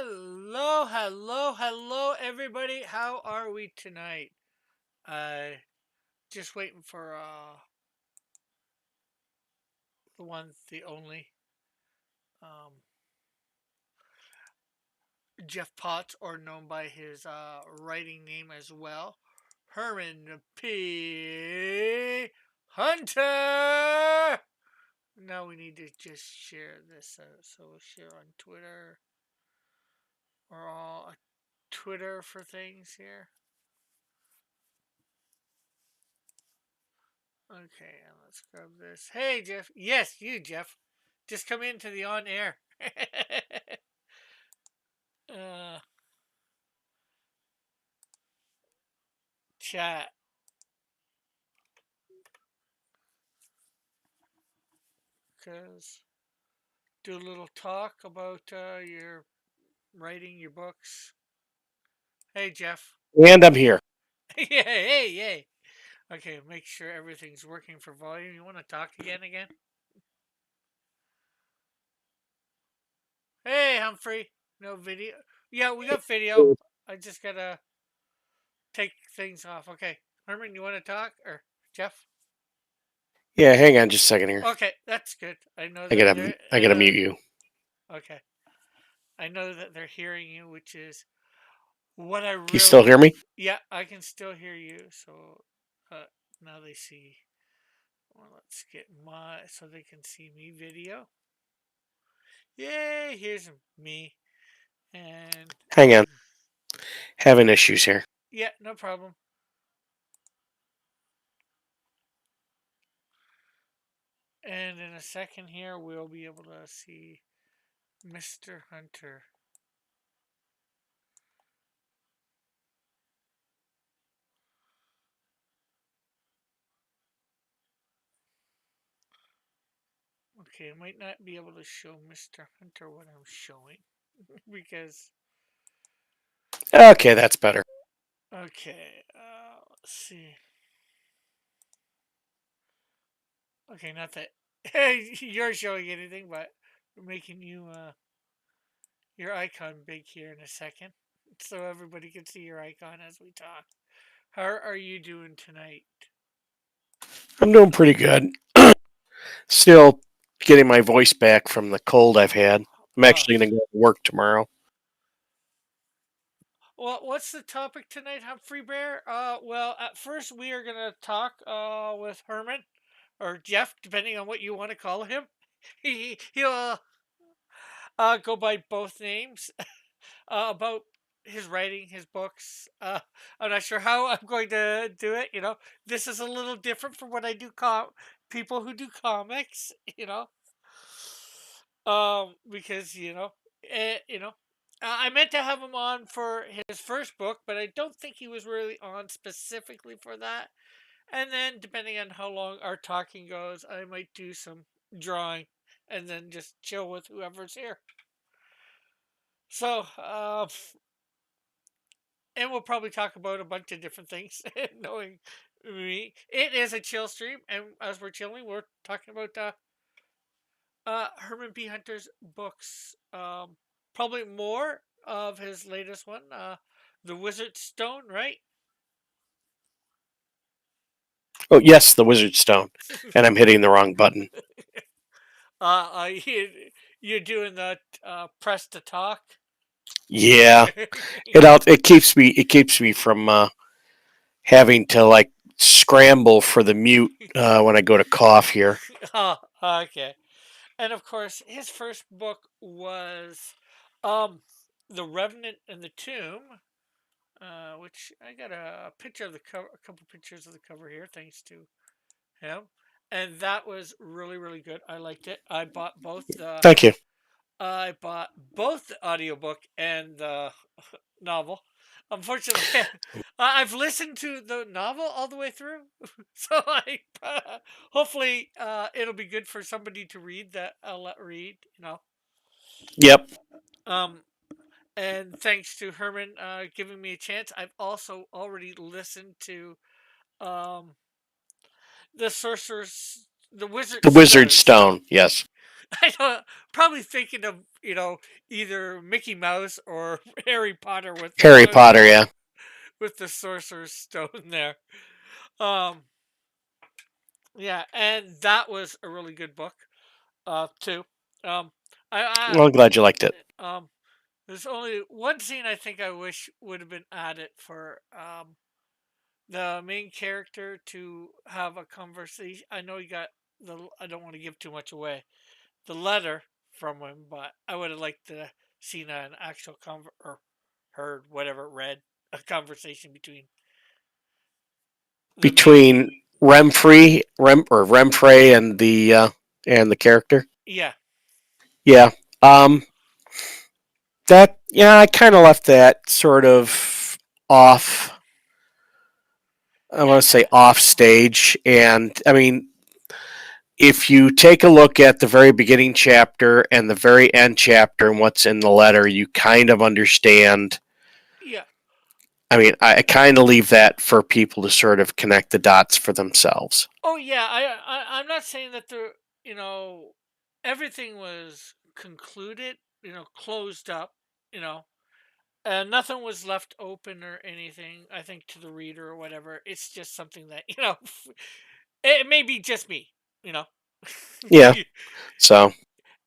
Hello, everybody. How are we tonight? Just waiting for the one, the only, um, Jeff Potts, or known by his writing name as well, Herman P. Hunter. Now we need to just share this, so we'll share on Twitter. We're all Twitter for things here. Okay, and let's grab this. Hey, Jeff. Yes, you, Jeff. Just come into the on air. uh, Chat. Because do a little talk about your writing, your books. Hey, Jeff. And I'm here. Yeah, hey. Okay, make sure everything's working for volume. You want to talk again? Hey, Humphrey. No video. Yeah, we got video. I just gotta take things off. Okay, Herman, you want to talk or Jeff? Yeah, hang on just a second here. Okay, that's good. I know I that gotta they're. I gotta mute you. Okay, I know that they're hearing you, which is what I You still really. hear me? Yeah, I can still hear you. So uh, now they see. Well, let's get my so they can see me video. Yay! Here's me and Hang on. Having issues here. yeah, no problem. And in a second here, we'll be able to see Mr. Hunter. Okay, I might not be able to show Mr. Hunter what I'm showing because. Okay, that's better. Okay, let's see. Okay, not that you're showing anything, but we're making you your icon big here in a second, so everybody can see your icon as we talk. How are you doing tonight? I'm doing pretty good. Still getting my voice back from the cold I've had. I'm Uh, actually gonna go to work tomorrow. well, what's the topic tonight, Humphrey Bear? Well, at first we are gonna talk with Herman or Jeff, depending on what you want to call him. He'll go by both names. About his writing, his books. I'm not sure how I'm going to do it. This is a little different from what I do. People who do comics. Because I meant to have him on for his first book, but I don't think he was really on specifically for that. And then, depending on how long our talking goes, I might do some drawing and then just chill with whoever's here. So, and we'll probably talk about a bunch of different things, knowing me. It is a chill stream, and as we're chilling, we're talking about Herman B. Hunter's books. Probably more of his latest one, The Wizard Stone, right? Oh yes, the Wizard Stone. And I'm hitting the wrong button. You, you're doing the press to talk. Yeah. It keeps me from having to like scramble for the mute when I go to cough here. Oh, okay. And of course, his first book was um, The Revenant and the Tomb, which I got a picture of the cover, a couple pictures of the cover here, thanks to him. And that was really, really good. I liked it. Thank you. I bought both the audiobook and the novel. Unfortunately, I've listened to the novel all the way through, so hopefully it'll be good for somebody to read that I'll let read. Yep. Um, and thanks to Herman giving me a chance, I've also already listened to um, the Sorcerer's, the The Wizard's Wizard Stone. Stone. Yes. I know, probably thinking of either Mickey Mouse or Harry Potter Harry Potter, yeah. with the Sorcerer's Stone there. Um, yeah, and that was a really good book, too. Um, Well, I'm glad you liked it. there's only one scene I think I wish would have been added for the main character to have a conversation. I know he got I don't want to give too much away. The letter from him, but I would have liked to seen an actual or heard whatever read a conversation between the main. Between Remfrey and the character. Yeah, Yeah. Um, I kind of left that sort of off. I yeah, want to say off stage, and I mean, if you take a look at the very beginning chapter and the very end chapter and what's in the letter, you kind of understand. yeah. I mean, I kind of leave that for people to sort of connect the dots for themselves. Oh yeah, I'm not saying that the everything was concluded, closed up, you know, and nothing was left open or anything. I think to the reader or whatever, it's just something that it may be just me, you know. Yeah. So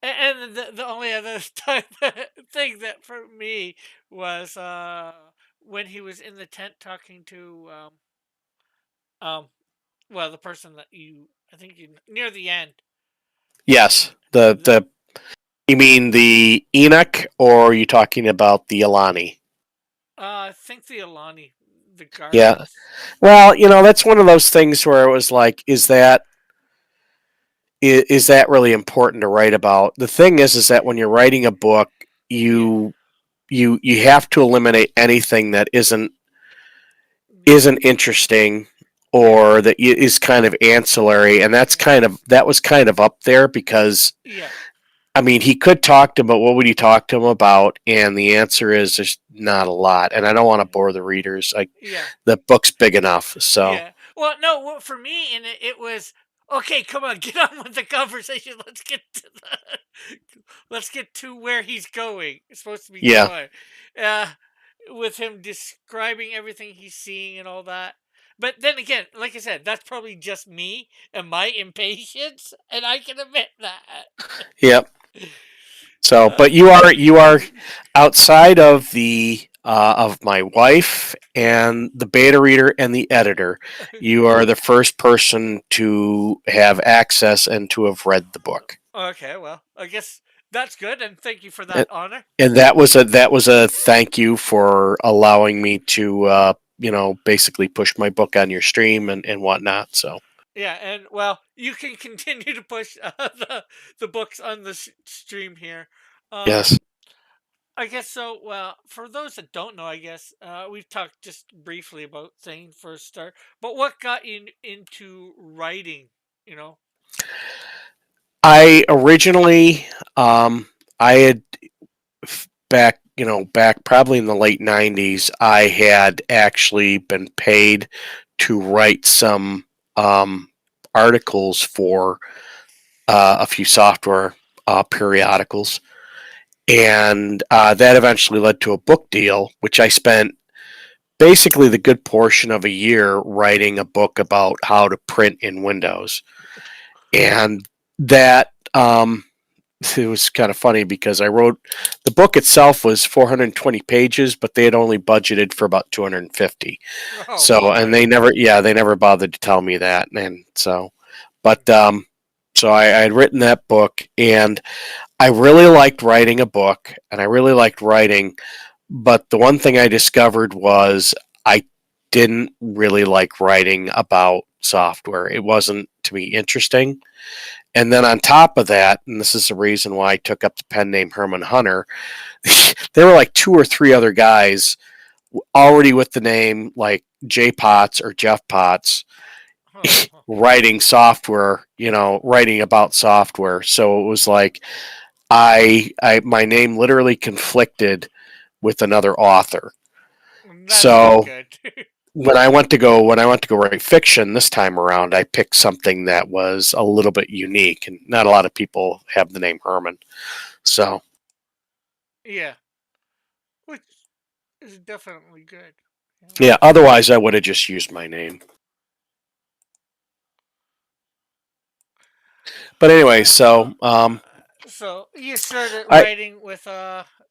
And the only other thing that for me was when he was in the tent talking to um well, the person that I think you near the end. yes, The, the you mean the Enoch, or are you talking about the Alani? I think the Alani, the Yeah. guards. Well, that's one of those things where it was like, is that really important to write about? The thing is that when you're writing a book, Yeah, you have to eliminate anything that isn't yeah, interesting or that is kind of ancillary, and that was kind of up there because yeah, I mean he could talk to him, but what would he talk to him about? And the answer is there's not a lot, and I don't want to bore the readers. Like yeah. the book's big enough, so Yeah. Well, no. Well, for me, and it was okay. Come on, get on with the conversation. Let's get to where he's going. It's supposed to be yeah, going. Uh, with him describing everything he's seeing and all that. But then again, like I said, that's probably just me and my impatience, and I can admit that. yeah. So, Uh, but you are outside of the of my wife and the beta reader and the editor. You are the first person to have access and to have read the book. okay, well, I guess that's good, and thank you for that And, honor. and that was a thank you for allowing me to basically push my book on your stream and whatnot. So Yeah, and well, you can continue to push the books on the stream here. Um, yes, I guess so. Well, for those that don't know, I guess we've talked just briefly about saying for a start. But what got you into writing? You know. I originally I had back probably in the late 90s, I had actually been paid to write some articles for a few software periodicals. And that eventually led to a book deal, which I spent basically the good portion of a year writing a book about how to print in Windows. And that it was kind of funny because I wrote the book itself was 420 pages, but they had only budgeted for about 250. Oh So, and my. they never bothered to tell me that. And so, but, so I had written that book and I really liked writing a book and I really liked writing. But the one thing I discovered was I didn't really like writing about software. It wasn't to me interesting. And then on top of that, and this is the reason why I took up the pen name Herman Hunter, there were like two or three other guys already with the name like J Potts or Jeff Potts writing software, writing about software. So it was like I my name literally conflicted with another author. That's not So good. when I went to go write fiction this time around, I picked something that was a little bit unique, and not a lot of people have the name Herman. So Yeah, which is definitely good. You know? yeah, otherwise I would have just used my name. But anyway, So you started I writing with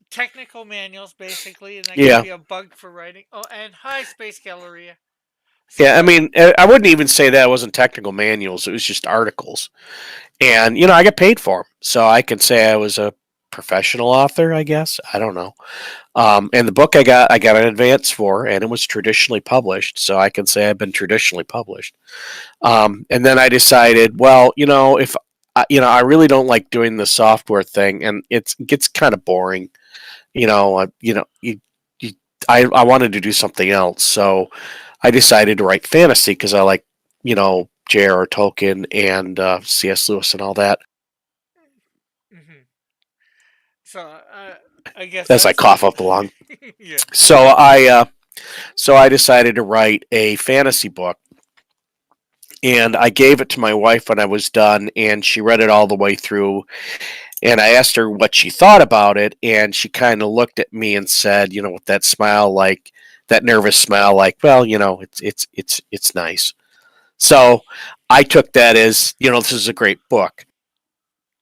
technical manuals basically, and that gave yeah you a bug for writing. Oh, and hi, Space Galleria. yeah. So I mean, I wouldn't even say that it wasn't technical manuals. It was just articles, and I get paid for them, so I can say I was a professional author. I guess I don't know. And the book I got an advance for, and it was traditionally published, so I can say I've been traditionally published. And then I decided, well, if I really don't like doing the software thing, and it gets kind of boring. You, I wanted to do something else, so I decided to write fantasy because I like, J.R.R. Tolkien and C.S. Lewis and all that. hmm so I guess As I that's cough up the lung. yeah. So I decided to write a fantasy book, and I gave it to my wife when I was done, and she read it all the way through. And I asked her what she thought about it, and she kind of looked at me and said, with that smile, like that nervous smile, like, well, it's nice. So I took that as, this is a great book.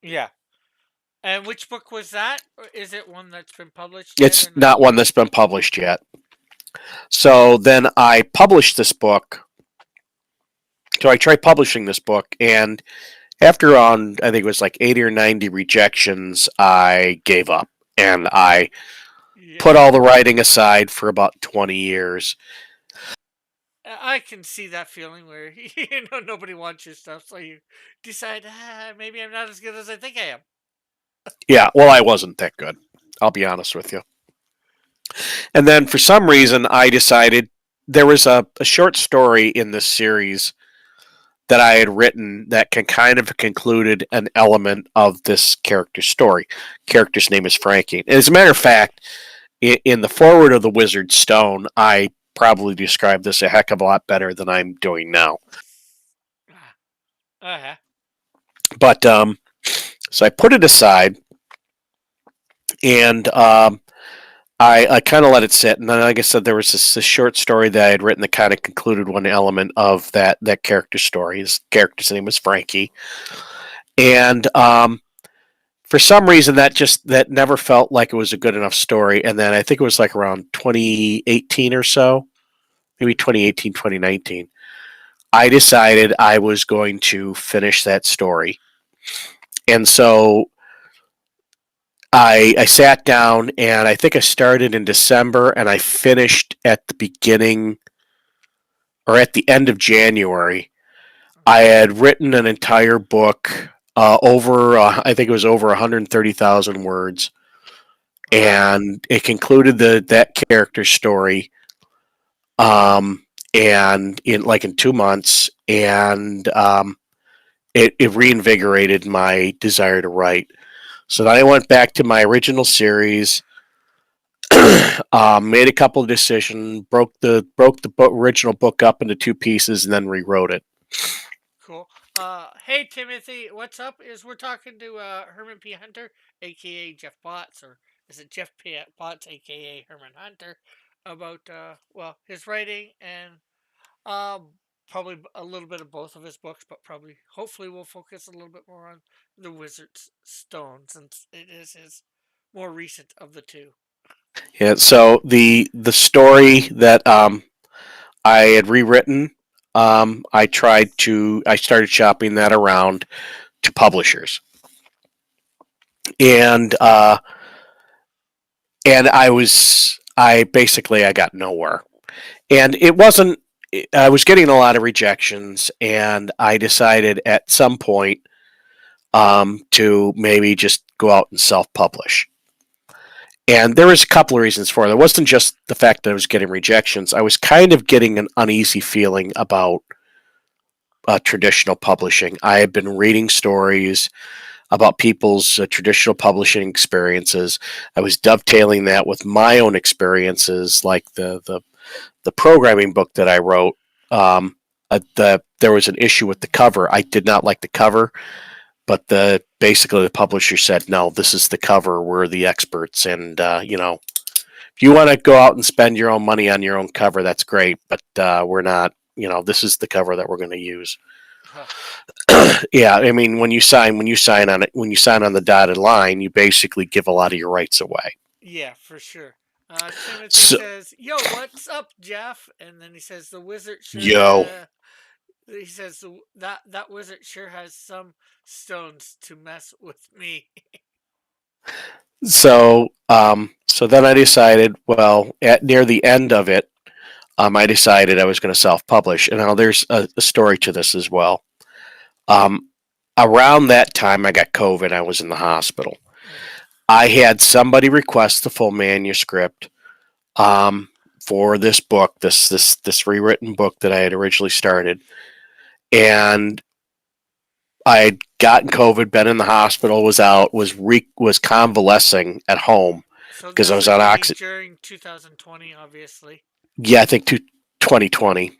Yeah. And which book was that? Or is it one that's been published yet It's or no? not one that's been published yet. So then I published this book. So I tried publishing this book, and after I think it was like 80 or 90 rejections, I gave up, and I Yeah. put all the writing aside for about 20 years. I can see that feeling where nobody wants your stuff, so you decide, maybe I'm not as good as I think I am. Yeah, well, I wasn't that good. I'll be honest with you. And then for some reason, I decided there was a short story in this series that I had written that can kind of concluded an element of this character's story. Character's name is Frankie. And as a matter of fact, in the foreword of the Wizard Stone, I probably described this a heck of a lot better than I'm doing now. Uh-huh. But so I put it aside, and I kind of let it sit. And then, like I said, there was this short story that I had written that kind of concluded one element of that character story. His character's name was Frankie, and for some reason that never felt like it was a good enough story. And then I think it was like around 2018 or so, maybe 2018, 2019. I decided I was going to finish that story, and so I sat down, and I think I started in December and I finished at the beginning or at the end of January. I had written an entire book, I think it was over 130,000 words, Wow. and it concluded that character story, and in 2 months, and it reinvigorated my desire to write. So then I went back to my original series, made a couple of decisions, broke the original book up into two pieces, and then rewrote it. Cool. Hey Timothy, what's up? Is we're talking to Herman P. Hunter, aka Jeff Potts, or is it Jeff P. Potts, aka Herman Hunter, about his writing and um probably a little bit of both of his books, but probably hopefully we'll focus a little bit more on the Wizard's Stone since it is his more recent of the two. Yeah. So the story that I had rewritten, I started shopping that around to publishers, and I got nowhere, and it wasn't. I was getting a lot of rejections, and I decided at some point to maybe just go out and self-publish. And there was a couple of reasons for it. It wasn't just the fact that I was getting rejections. I was kind of getting an uneasy feeling about traditional publishing. I had been reading stories. about people's traditional publishing experiences. I was dovetailing that with my own experiences, like the programming book that I wrote. There was an issue with the cover. I did not like the cover, but basically the publisher said, "No, this is the cover. We're the experts, and if you want to go out and spend your own money on your own cover, that's great. But we're not. This is the cover that we're going to use." Huh. Yeah, I mean, when you sign on the dotted line, you basically give a lot of your rights away. Yeah, for sure. Timothy So, says, "Yo, what's up, Jeff?" And then he says, "The wizard sure yo, he says that wizard sure has some stones to mess with me." so then I decided, well, at near the end of it, I decided I was going to self-publish. And now there's a story to this as well. Um, Around that time, I got COVID. I was in the hospital. I had somebody request the full manuscript for this book, this rewritten book that I had originally started, and I had gotten COVID, been in the hospital, was out, was convalescing at home So because I this was would on be oxygen. during 2020, obviously. Yeah, I think 2020,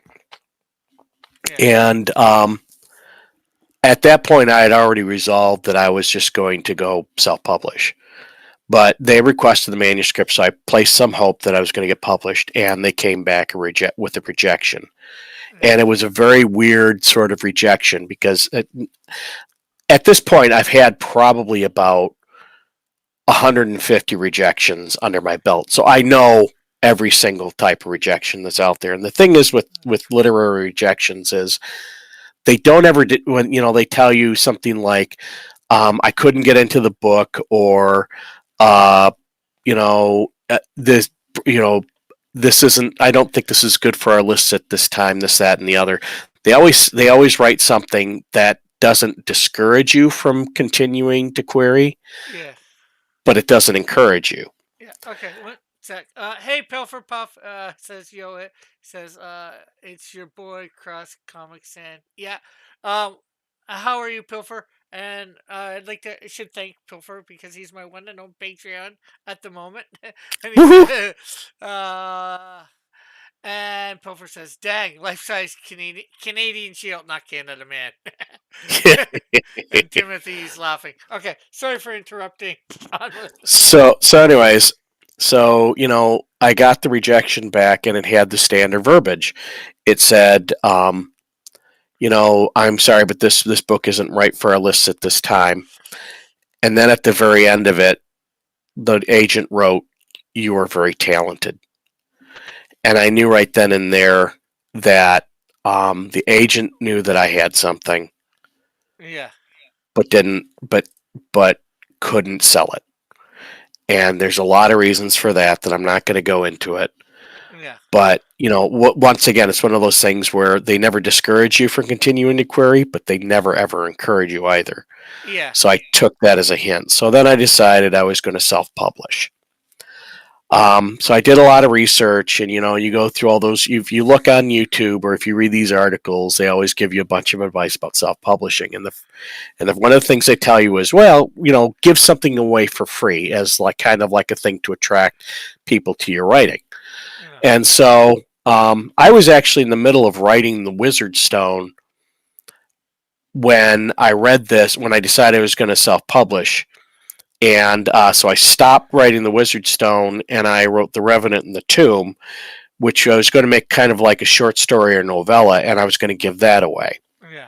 Yeah. and at that point, I had already resolved that I was just going to go self-publish. But they requested the manuscript, so I placed some hope that I was going to get published, and they came back with a rejection. Yeah. And it was a very weird sort of rejection because at this point, I've had probably about 150 rejections under my belt. So I know every single type of rejection that's out there. And the thing is with literary rejections is they don't ever when they tell you something like I couldn't get into the book, or this this isn't, I don't think this is good for our lists at this time, this, that, and the other. They always write something that doesn't discourage you from continuing to query, Yeah. but it doesn't encourage you. Yeah. Okay. One sec. Hey, Pilfer Puff. Says yo. It says it's your boy Cross Comic San. Yeah. How are you, Pilfer? And I'd like to should thank Pilfer because he's my one and only Patreon at the moment. And Woohoo! and Pilfer says, "Dang, life size Canadian Shield, not Canada Man." And Timothy's laughing. Okay, sorry for interrupting. Anyways, I got the rejection back, and it had the standard verbiage. It said, I'm sorry, but this book isn't right for our lists at this time. And then at the very end of it, the agent wrote, "You are very talented." And I knew right then and there that the agent knew that I had something, Yeah. but couldn't sell it. And there's a lot of reasons for that I'm not going to go into it. Yeah. But once again, it's one of those things where they never discourage you from continuing to query, but they never ever encourage you either. Yeah. So I took that as a hint. So then I decided I was going to self-publish. So I did a lot of research, and you go through all those. If you look on YouTube or if you read these articles, they always give you a bunch of advice about self-publishing. And one of the things they tell you is, well, give something away for free as kind of like a thing to attract people to your writing. Yeah. And so I was actually in the middle of writing The Wizard Stone when I read this. When I decided I was going to self-publish. And so I stopped writing The Wizard Stone, and I wrote The Revenant and the Tomb, which I was going to make kind of like a short story or novella, and I was going to give that away. Yeah.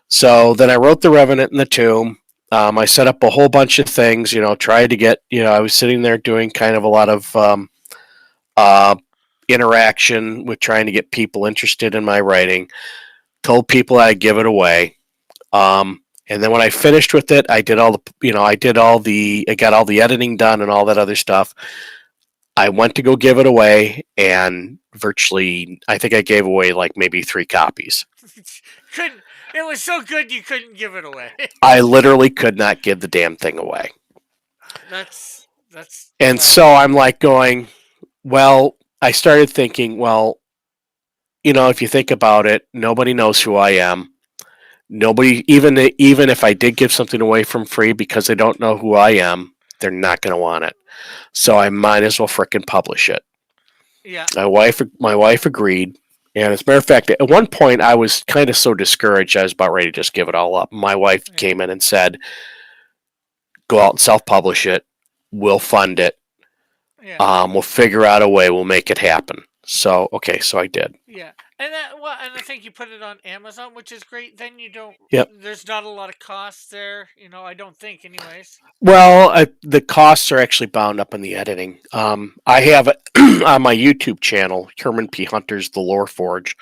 So then I wrote The Revenant and the Tomb. I set up a whole bunch of things, tried to get, I was sitting there doing kind of a lot of interaction with trying to get people interested in my writing, told people I'd give it away. And then when I finished with it, I got all the editing done and all that other stuff. I went to go give it away, and virtually, I think I gave away like maybe 3 copies. It was so good you couldn't give it away. I literally could not give the damn thing away. That's. And so I'm like going, well, I started thinking, well, if you think about it, nobody knows who I am. Nobody, even if I did give something away from free because they don't know who I am, they're not going to want it. So I might as well frickin' publish it. Yeah. My wife agreed, and as a matter of fact, at one point I was kind of so discouraged I was about ready to just give it all up. My wife Yeah. came in and said, "Go out and self-publish it. We'll fund it. Yeah. We'll figure out a way. We'll make it happen." So okay, so I did. Yeah, and I think you put it on Amazon, which is great. Then you don't. Yep. There's not a lot of costs there. I don't think, anyways. Well, the costs are actually bound up in the editing. I have it on my YouTube channel, Herman P. Hunter's The Lore Forge.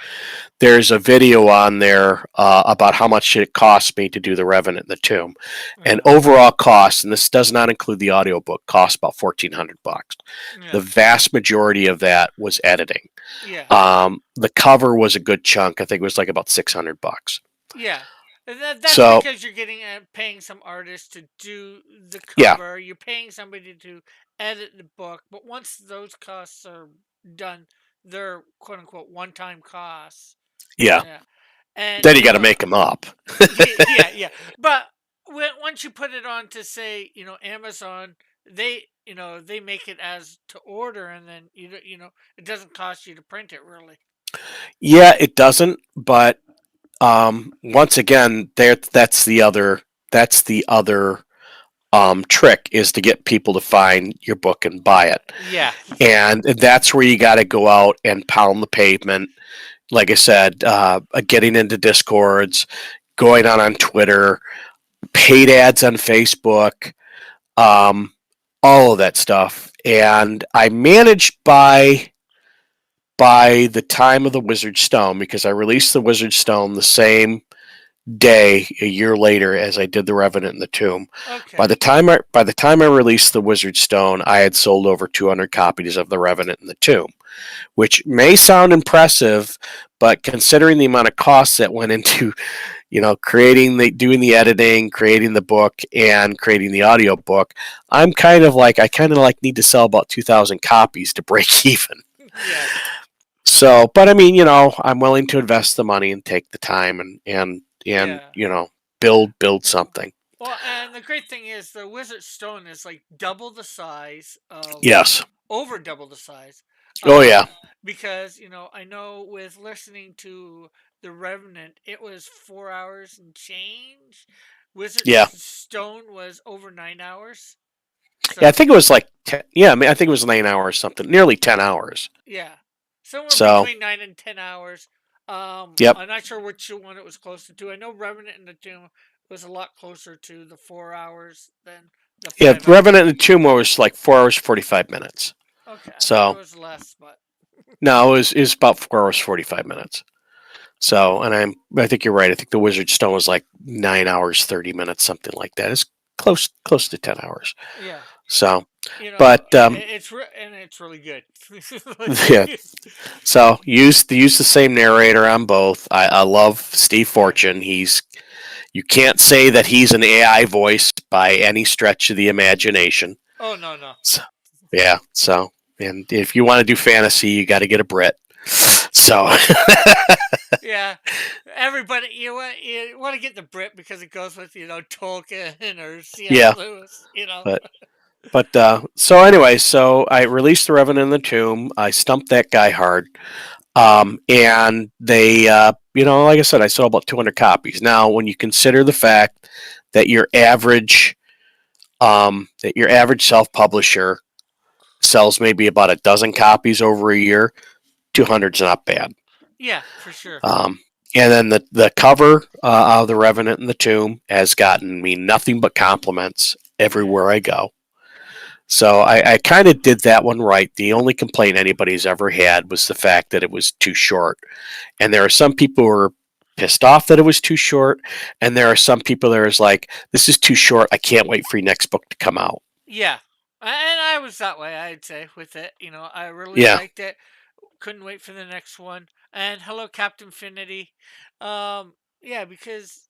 There's a video on there about how much it cost me to do The Revenant in the Tomb. And overall cost, and this does not include the audiobook, cost about $1,400. Yeah. The vast majority of that was editing. Yeah. The cover was a good chunk. I think it was like about $600. Yeah. That's So because you're getting paying some artists to do the yeah, cover. You're paying somebody to edit the book. But once those costs are done, they're quote unquote one-time costs. yeah. Yeah. And Then you got to make them up. yeah. But once you put it on to say, Amazon, they make it as to order, and then it doesn't cost you to print it really. Yeah, it doesn't, but once again, that's the other trick is to get people to find your book and buy it. Yeah. And that's where you got to go out and pound the pavement. Like I said, getting into Discords, going on Twitter, paid ads on Facebook, all of that stuff. And I managed by the time of the Wizard Stone, because I released the Wizard Stone the same day a year later as I did the Revenant in the Tomb. Okay. By the time I released the Wizard Stone, I had sold over 200 copies of the Revenant in the Tomb, which may sound impressive, but considering the amount of costs that went into, doing the editing, creating the book, and creating the audio book, I kind of need to sell about 2,000 copies to break even. Yeah. So, but I mean, I'm willing to invest the money and take the time and Yeah. build something. Well, and the great thing is the Wizard Stone is like double the size of Yes. over double the size. Oh yeah. Because I know with listening to the Revenant, it was 4 hours and change. Wizard Yeah. Stone was over 9 hours. So, Yeah, I think it was like I think it was 9 hours or something, nearly 10 hours. yeah, somewhere So, between 9 and 10 hours. yep. I'm not sure which one it was closer to. I know Revenant in the Tomb was a lot closer to the 4 hours than the Yeah, 5 hours. Revenant in the Tomb was like 4 hours 45 minutes. Okay, I So, thought it was less, but no, it was about 4 hours 45 minutes. So, and I think you're right. I think the Wizard Stone was like 9 hours 30 minutes, something like that. It's close to 10 hours. yeah, So, but it's really good. yeah. So use the same narrator on both. I love Steve Fortune. You can't say that he's an AI voice by any stretch of the imagination. Oh no. So, yeah. So, and if you want to do fantasy, you got to get a Brit. So yeah, everybody you want to get the Brit because it goes with Tolkien or C.S. yeah. Lewis. But so anyway, so I released the Revenant in the Tomb. I stumped that guy hard. And they, like I said, I sold about 200 copies. Now, when you consider the fact that your average self-publisher sells maybe about a dozen copies over a year, 200's not bad. Yeah, for sure. And then the cover of the Revenant in the Tomb has gotten me nothing but compliments everywhere I go. So I kind of did that one right. The only complaint anybody's ever had was the fact that it was too short. And there are some people who are pissed off that it was too short. And there are some people that are like, this is too short. I can't wait for your next book to come out. Yeah. And I was that way, I'd say, with it. I really liked it. Couldn't wait for the next one. And hello, Captain Finity. Yeah, because,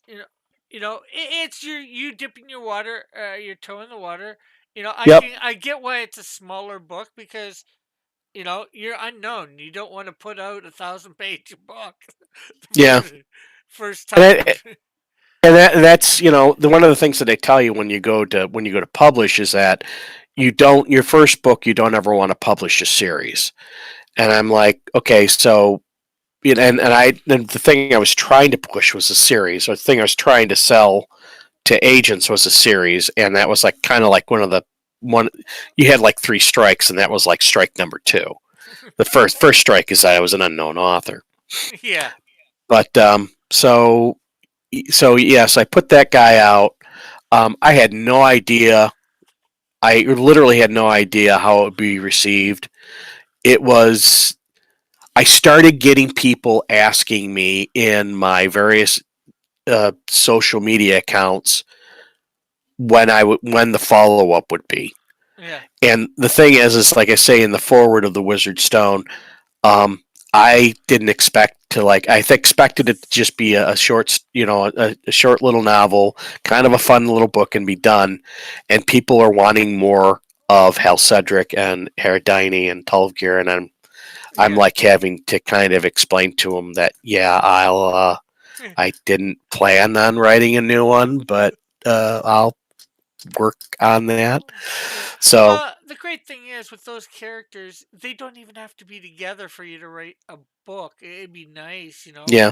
it's you dipping your toe in the water. I get why it's a smaller book because, you're unknown. You don't want to put out 1,000-page book. Yeah. First time. And that's one of the things that they tell you when you go to publish is that you don't your first book you don't ever want to publish a series. And I'm like, okay, so and the thing I was trying to push was a series, or the thing I was trying to sell to agents was a series, and that was like kind of like one you had like three strikes, and that was like strike number two. The first strike is that I was an unknown author. Yeah. But so yes, I put that guy out. I had no idea. I literally had no idea how it would be received. It was. I started getting people asking me in my various social media accounts when the follow up would be. Yeah. And the thing is like I say in the forward of the Wizard Stone, um, I didn't expect to I expected it to just be a short, a short little novel, kind of a fun little book, and be done. And people are wanting more of Hal Cedric and Herodini and Tulvgir, and I'm Yeah. like having to kind of explain to them that I didn't plan on writing a new one, but I'll work on that. Yeah. So The great thing is with those characters, they don't even have to be together for you to write a book. It'd be nice, yeah.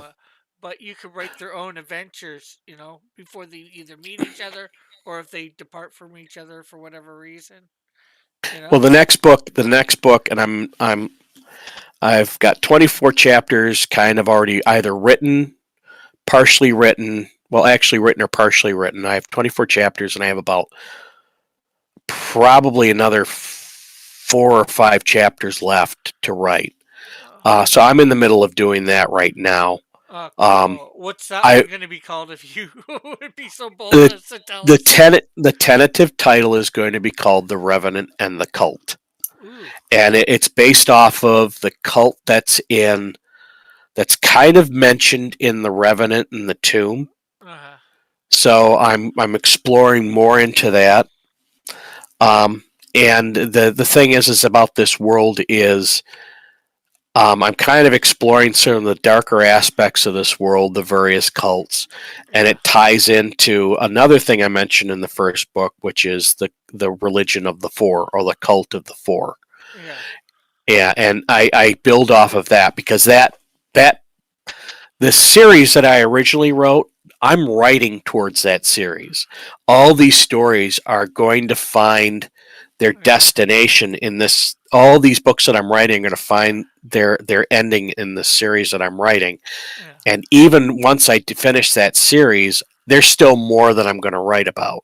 but you could write their own adventures, before they either meet each other or if they depart from each other for whatever reason, you Well, know? the next book, and I've got 24 chapters, kind of already either written, partially written. Well, actually written or partially written. I have 24 chapters, and I have about probably another 4 or 5 chapters left to write. Uh, So I'm in the middle of doing that right now. Um, cool. What's that I one going to be called if you would be so bold the as to tell the us? tentative title is going to be called The Revenant and the Cult, Ooh. and it's based off of the cult that's kind of mentioned in The Revenant and the Tomb. Uh-huh. So I'm exploring more into that. Um, and the thing is about this world is I'm kind of exploring some of the darker aspects of this world, the various cults, and Yeah. it ties into another thing I mentioned in the first book, which is the religion of the four, or the cult of the four. Yeah. Yeah, and I build off of that because that the series that I originally wrote, I'm writing towards that series. All these stories are going to find their Yeah. destination in this. All these books that I'm writing are going to find their ending in the series that I'm writing. Yeah. And even once I finish that series, there's still more that I'm going to write about.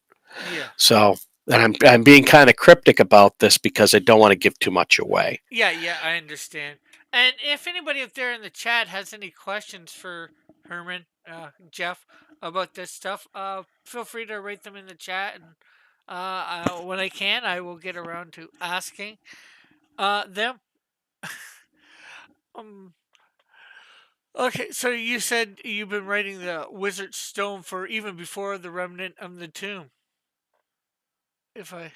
Yeah. So, and I'm being kind of cryptic about this because I don't want to give too much away. Yeah, yeah, I understand. And if anybody up there in the chat has any questions for Herman, Jeff, about this stuff, feel free to write them in the chat, and when I can, I will get around to asking them. Um, okay, so you said you've been writing the Wizard Stone for even before the Remnant of the Tomb. If I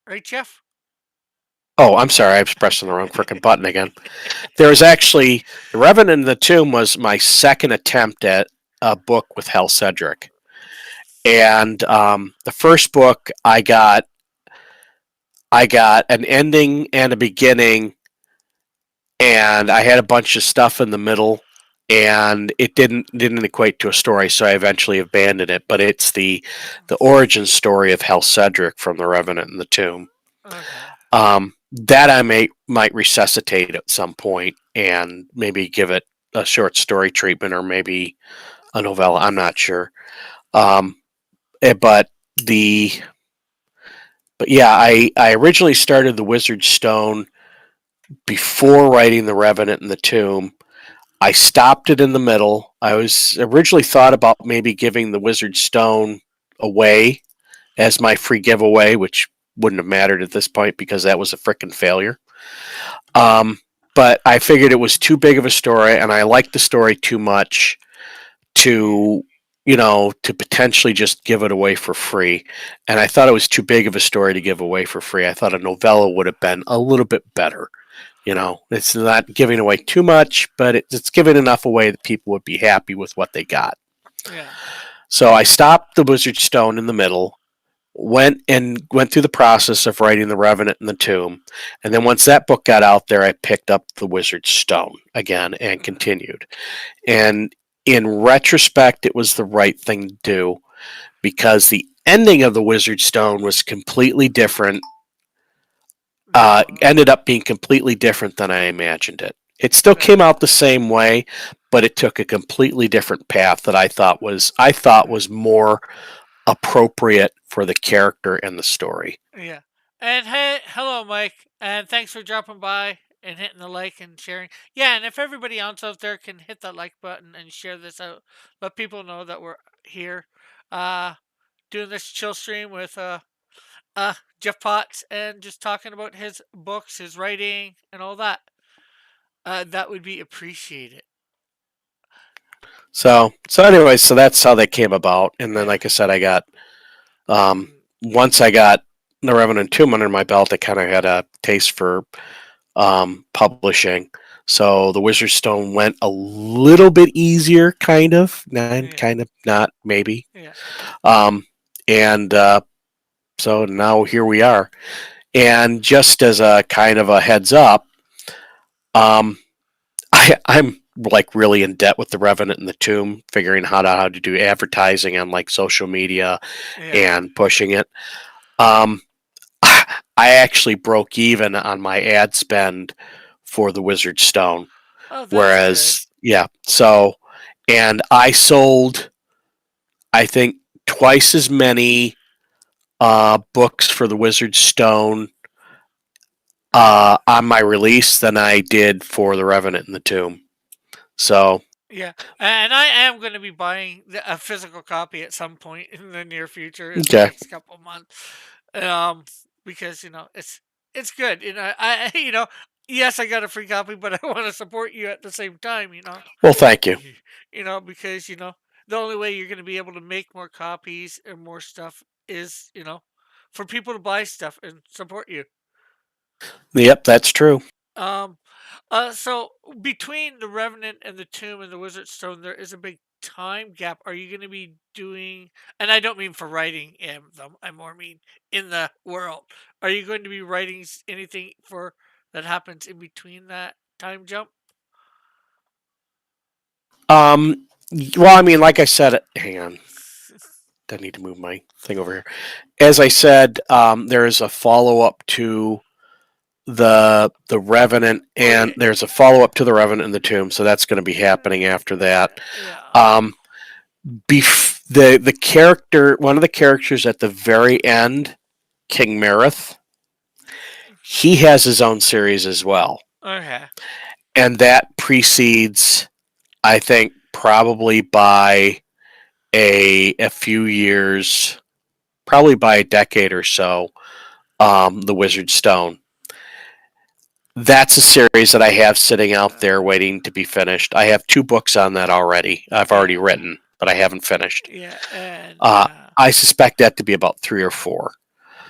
right, Jeff? Oh, I'm sorry, I was pressing the wrong freaking button again. There was actually The Revenant in the Tomb was my second attempt at a book with Hal Cedric, and the first book I got an ending and a beginning, and I had a bunch of stuff in the middle, and it didn't equate to a story, so I eventually abandoned it. But it's the origin story of Hal Cedric from The Revenant in the Tomb. Okay. That I might resuscitate at some point and maybe give it a short story treatment, or maybe a novella. I'm not sure. Um, but the but yeah, I originally started the Wizard Stone before writing the Revenant and the Tomb. I stopped it in the middle. I was originally thought about maybe giving the Wizard Stone away as my free giveaway, which wouldn't have mattered at this point because that was a freaking failure. Um, but I figured it was too big of a story, and I liked the story too much to to potentially just give it away for free. And I thought it was too big of a story to give away for free. I thought a novella would have been a little bit better. It's not giving away too much, but it's giving enough away that people would be happy with what they got. Yeah. So I stopped the Wizard Stone in the middle, went through the process of writing The Revenant and the Tomb, and then once that book got out there, I picked up the Wizard Stone again and continued. And in retrospect, it was the right thing to do because the ending of the Wizard Stone was completely different. Ended up being completely different than I imagined it. It still came out the same way, but it took a completely different path that I thought was more appropriate for the character and the story. Yeah. And hey, hello, Mike, and thanks for dropping by and hitting the like and sharing. Yeah, and if everybody else out there can hit that like button and share this out, let people know that we're here, uh, doing this chill stream with Jeff Potts and just talking about his books, his writing, and all that. That would be appreciated. So anyway, so that's how that came about. And then, Yeah. like I said, I got once I got The Revenant Tomb under my belt, I kind of had a taste for publishing. So the Wizard Stone went a little bit easier, kind of, kind of not, maybe. Yeah. And so now here we are. And just as a kind of a heads up, I'm like really in debt with The Revenant and the Tomb, figuring out how to do advertising on like social media and pushing it. I actually broke even on my ad spend for the Wizard Stone. Oh, Whereas, yeah, so, and I sold, I think, twice as many books for the Wizard Stone on my release than I did for The Revenant and the Tomb. So, yeah, and I am going to be buying a physical copy at some point in the near future, in the okay. next couple of months, because it's good. Yes, I got a free copy, but I want to support you at the same time. Well, thank you. Because the only way you're going to be able to make more copies and more stuff is for people to buy stuff and support you. Yep, that's true. So between the Revenant and the Tomb and the Wizard Stone, there is a big time gap. Are you going to be doing? And I don't mean for writing them. I more mean in the world. Are you going to be writing anything for that happens in between that time jump? Well, I mean, like I said, hang on. I need to move my thing over here. As I said, there is a follow up to the Revenant, and there's a follow up to the Revenant and the Tomb, so that's going to be happening after that. The character, one of the characters at the very end, King Mareth, he has his own series as well. Okay. And that precedes, I think, probably by a few years, probably by a decade or so, the Wizard Stone. That's a series that I have sitting out there waiting to be finished. I have 2 books on that already. I've already written, but I haven't finished. Yeah, and I suspect that to be about 3 or 4.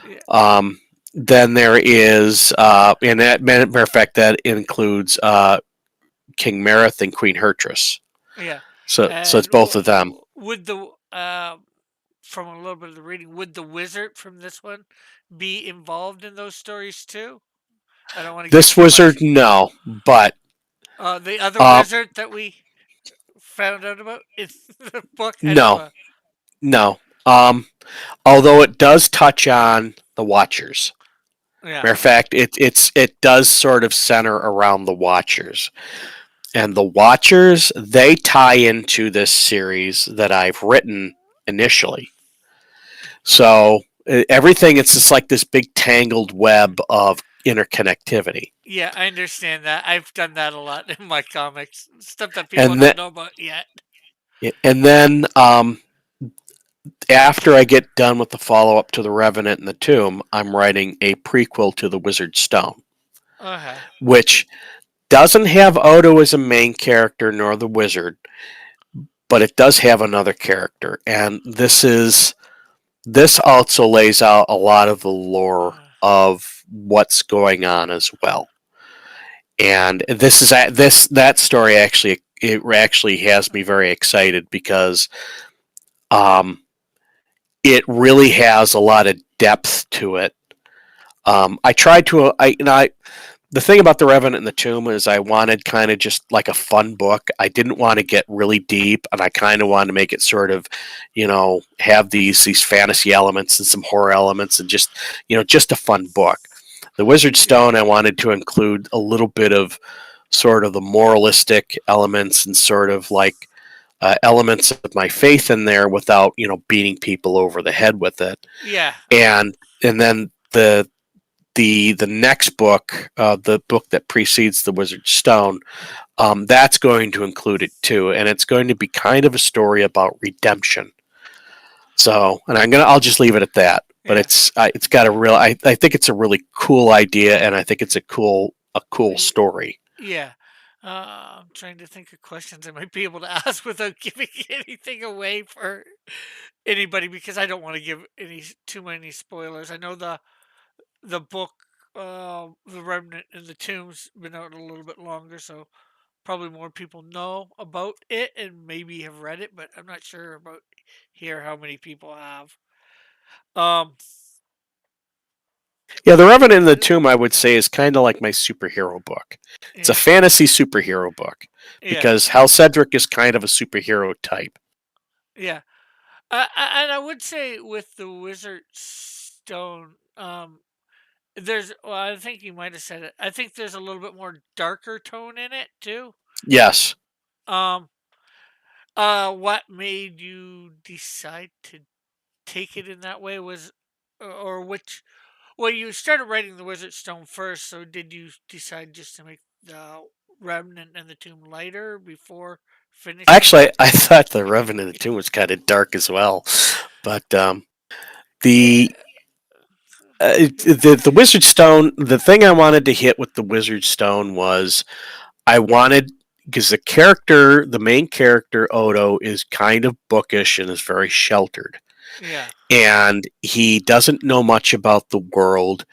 yeah. Then there is, and that matter of fact, that includes King Mareth and Queen Hertress. Yeah. So it's both of them. Would from a little bit of the reading, would the wizard from this one be involved in those stories too? I don't want to. This wizard, no, but the other wizard that we found out about in the book. No. Although it does touch on the Watchers. Yeah. Matter of fact, it does sort of center around the Watchers. And the Watchers, they tie into this series that I've written initially. So everything, it's just like this big tangled web of interconnectivity. Yeah, I understand that. I've done that a lot in my comics. Stuff that people don't know about yet. And then after I get done with the follow-up to The Revenant and the Tomb, I'm writing a prequel to The Wizard Stone. Okay. Which doesn't have Odo as a main character nor the wizard, but it does have another character. And this also lays out a lot of the lore of what's going on as well. And that story actually, it actually has me very excited because um, it really has a lot of depth to it. I tried to I you know I the thing about the Revenant and the Tomb is I wanted kind of just like a fun book. I didn't want to get really deep, and I kind of wanted to make it sort of, have these fantasy elements and some horror elements, and just just a fun book. The Wizard Yeah. Stone I wanted to include a little bit of sort of the moralistic elements and sort of like elements of my faith in there without beating people over the head with it. Yeah. And then the next book, the book that precedes the Wizard Stone, that's going to include it too, and it's going to be kind of a story about redemption. So, and I'll just leave it at that. But Yeah. it's got a real. I think it's a really cool idea, and I think it's a cool Y- story. Yeah. I'm trying to think of questions I might be able to ask without giving anything away for anybody because I don't want to give too many spoilers. I know the book, The Remnant and the Tomb's been out a little bit longer, so probably more people know about it and maybe have read it, but I'm not sure about here how many people have. Um, Yeah, The Revenant in the Tomb, I would say, is kind of like my superhero book. It's a yeah, fantasy superhero book yeah, because Hal Cedric is kind of a superhero type. yeah. And I would say with the Wizard Stone, I think you might have said it. I think there's a little bit more darker tone in it too. Yes. Um, what made you decide to take it in that way was, or which? Well, you started writing the Wizard Stone first, so did you decide just to make the Remnant and the Tomb lighter before finishing? Actually, I thought The Revenant in the Tomb was kind of dark as well, but the Yeah, the Wizard Stone. The thing I wanted to hit with the Wizard Stone was I wanted, because the main character Odo, is kind of bookish and is very sheltered, yeah, and he doesn't know much about the world.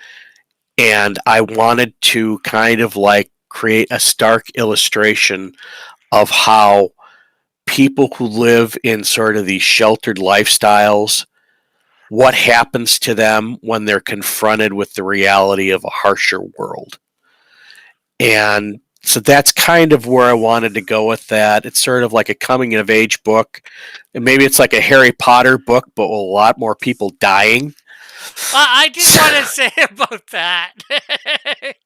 And I wanted to kind of like create a stark illustration of how people who live in sort of these sheltered lifestyles, what happens to them when they're confronted with the reality of a harsher world. And so that's kind of where I wanted to go with that. It's sort of like a coming of age book. And maybe it's like a Harry Potter book, but with a lot more people dying. I did want to say about that.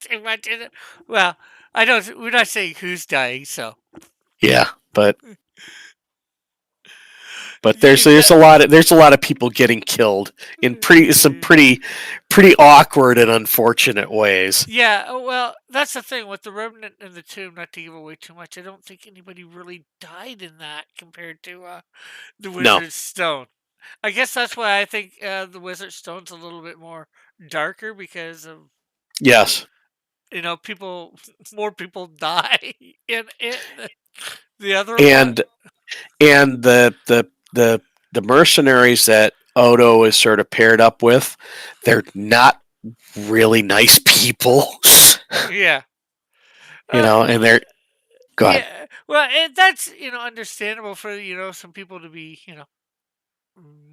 Too much in it. Well, I don't. We're not saying who's dying, so Yeah, but there's you there's got. a lot of there's a lot of people getting killed in pretty awkward and unfortunate ways. Yeah, well, that's the thing with the Remnant and the Tomb. Not to give away too much, I don't think anybody really died in that compared to the No. Wizard's Stone. I guess that's why I think the Wizard Stone's a little bit more darker because of Yes. people, more people die in it. The other one, And and the mercenaries that Odo is sort of paired up with, they're not really nice people. yeah, And they're God. yeah. Well, and that's understandable for some people to be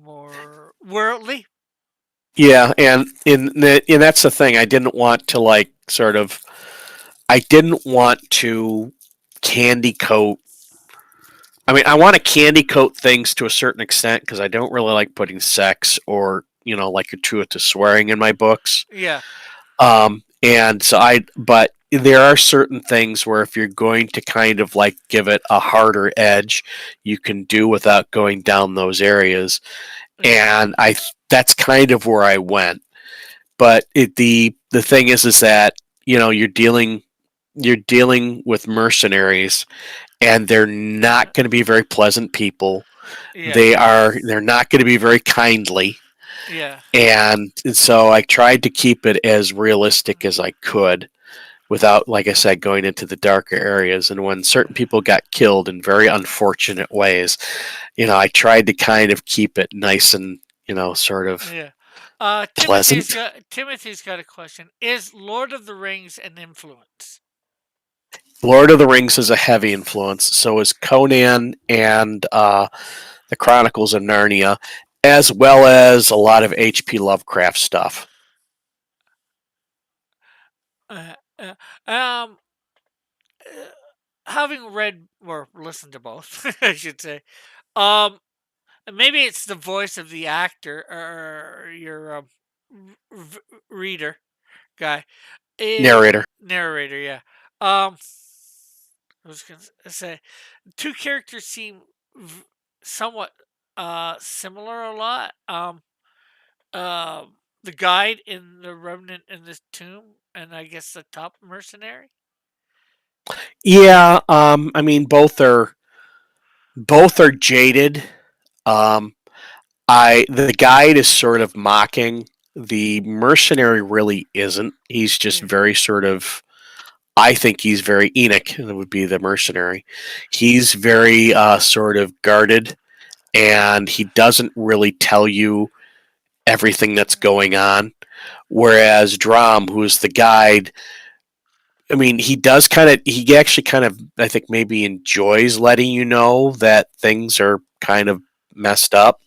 more worldly. Yeah, and that's the thing. I didn't want to like sort of I didn't want to candy coat. I mean, I want to candy coat things to a certain extent because I don't really like putting sex or like gratuitous swearing in my books. Yeah, And so but there are certain things where if you're going to kind of like give it a harder edge, you can do without going down those areas. yeah, And that's kind of where I went. But the thing is that you're dealing with mercenaries, and they're not going to be very pleasant people. yeah, They're not going to be very kindly. yeah. And so I tried to keep it as realistic as I could without, like I said, going into the darker areas. And when certain people got killed in very unfortunate ways, I tried to kind of keep it nice and, sort of Yeah. pleasant. Timothy's got a question. Is Lord of the Rings an influence? Lord of the Rings is a heavy influence. So is Conan and the Chronicles of Narnia, as well as a lot of H.P. Lovecraft stuff. Uh, uh, um, uh, Having read or listened to both, I should say. Um, Maybe it's the voice of the actor or your reader guy. Narrator. Narrator, yeah. Um, I was gonna say two characters seem v- somewhat similar a lot. The guide in the Remnant in the Tomb, and I guess the top mercenary. Yeah, I mean both are jaded. Um, I the guide is sort of mocking. The mercenary really isn't. He's just Yeah, very sort of. I think he's very Enoch. Would be the mercenary. He's very sort of guarded, and he doesn't really tell you everything that's going on. Whereas Drom, who's the guide, I mean, he does kind of, he actually kind of, I think maybe enjoys letting you know that things are kind of messed up,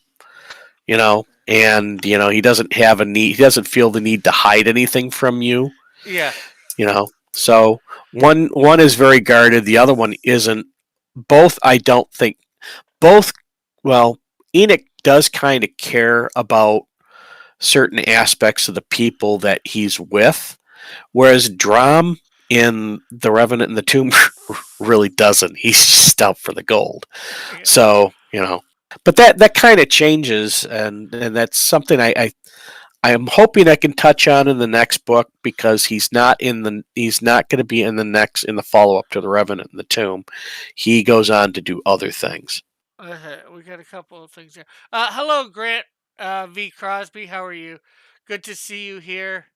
and, he doesn't have a need, he doesn't feel the need to hide anything from you, yeah, you know. So one is very guarded, the other one isn't. Both, I don't think, both, well, Enoch does kind of care about certain aspects of the people that he's with, whereas Drom in The Revenant and the Tomb really doesn't. He's just out for the gold. yeah. So, but that kind of changes, and that's something I am hoping I can touch on in the next book, because he's not going to be in the follow up to The Revenant and the Tomb. He goes on to do other things. We got a couple of things here. Hello, Grant V. Crosby. How are you? Good to see you here.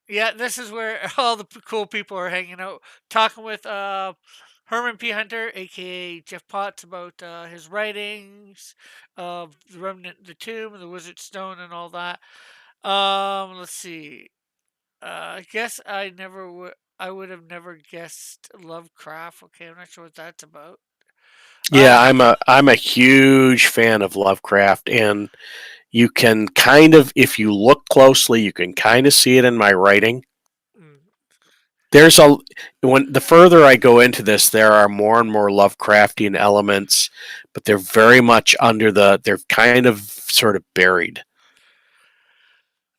Yeah, this is where all the cool people are hanging out, talking with Herman P. Hunter, aka Jeff Potts, about his writings of The Remnant, the Tomb, the Wizard Stone, and all that. Let's see. I guess I would have never guessed Lovecraft. Okay, I'm not sure what that's about. Yeah, Uh, I'm a huge fan of Lovecraft, and you can kind of, if you look closely, you can kind of see it in my writing. mm, There's a when the further I go into this, there are more and more Lovecraftian elements, but they're very much they're kind of sort of buried.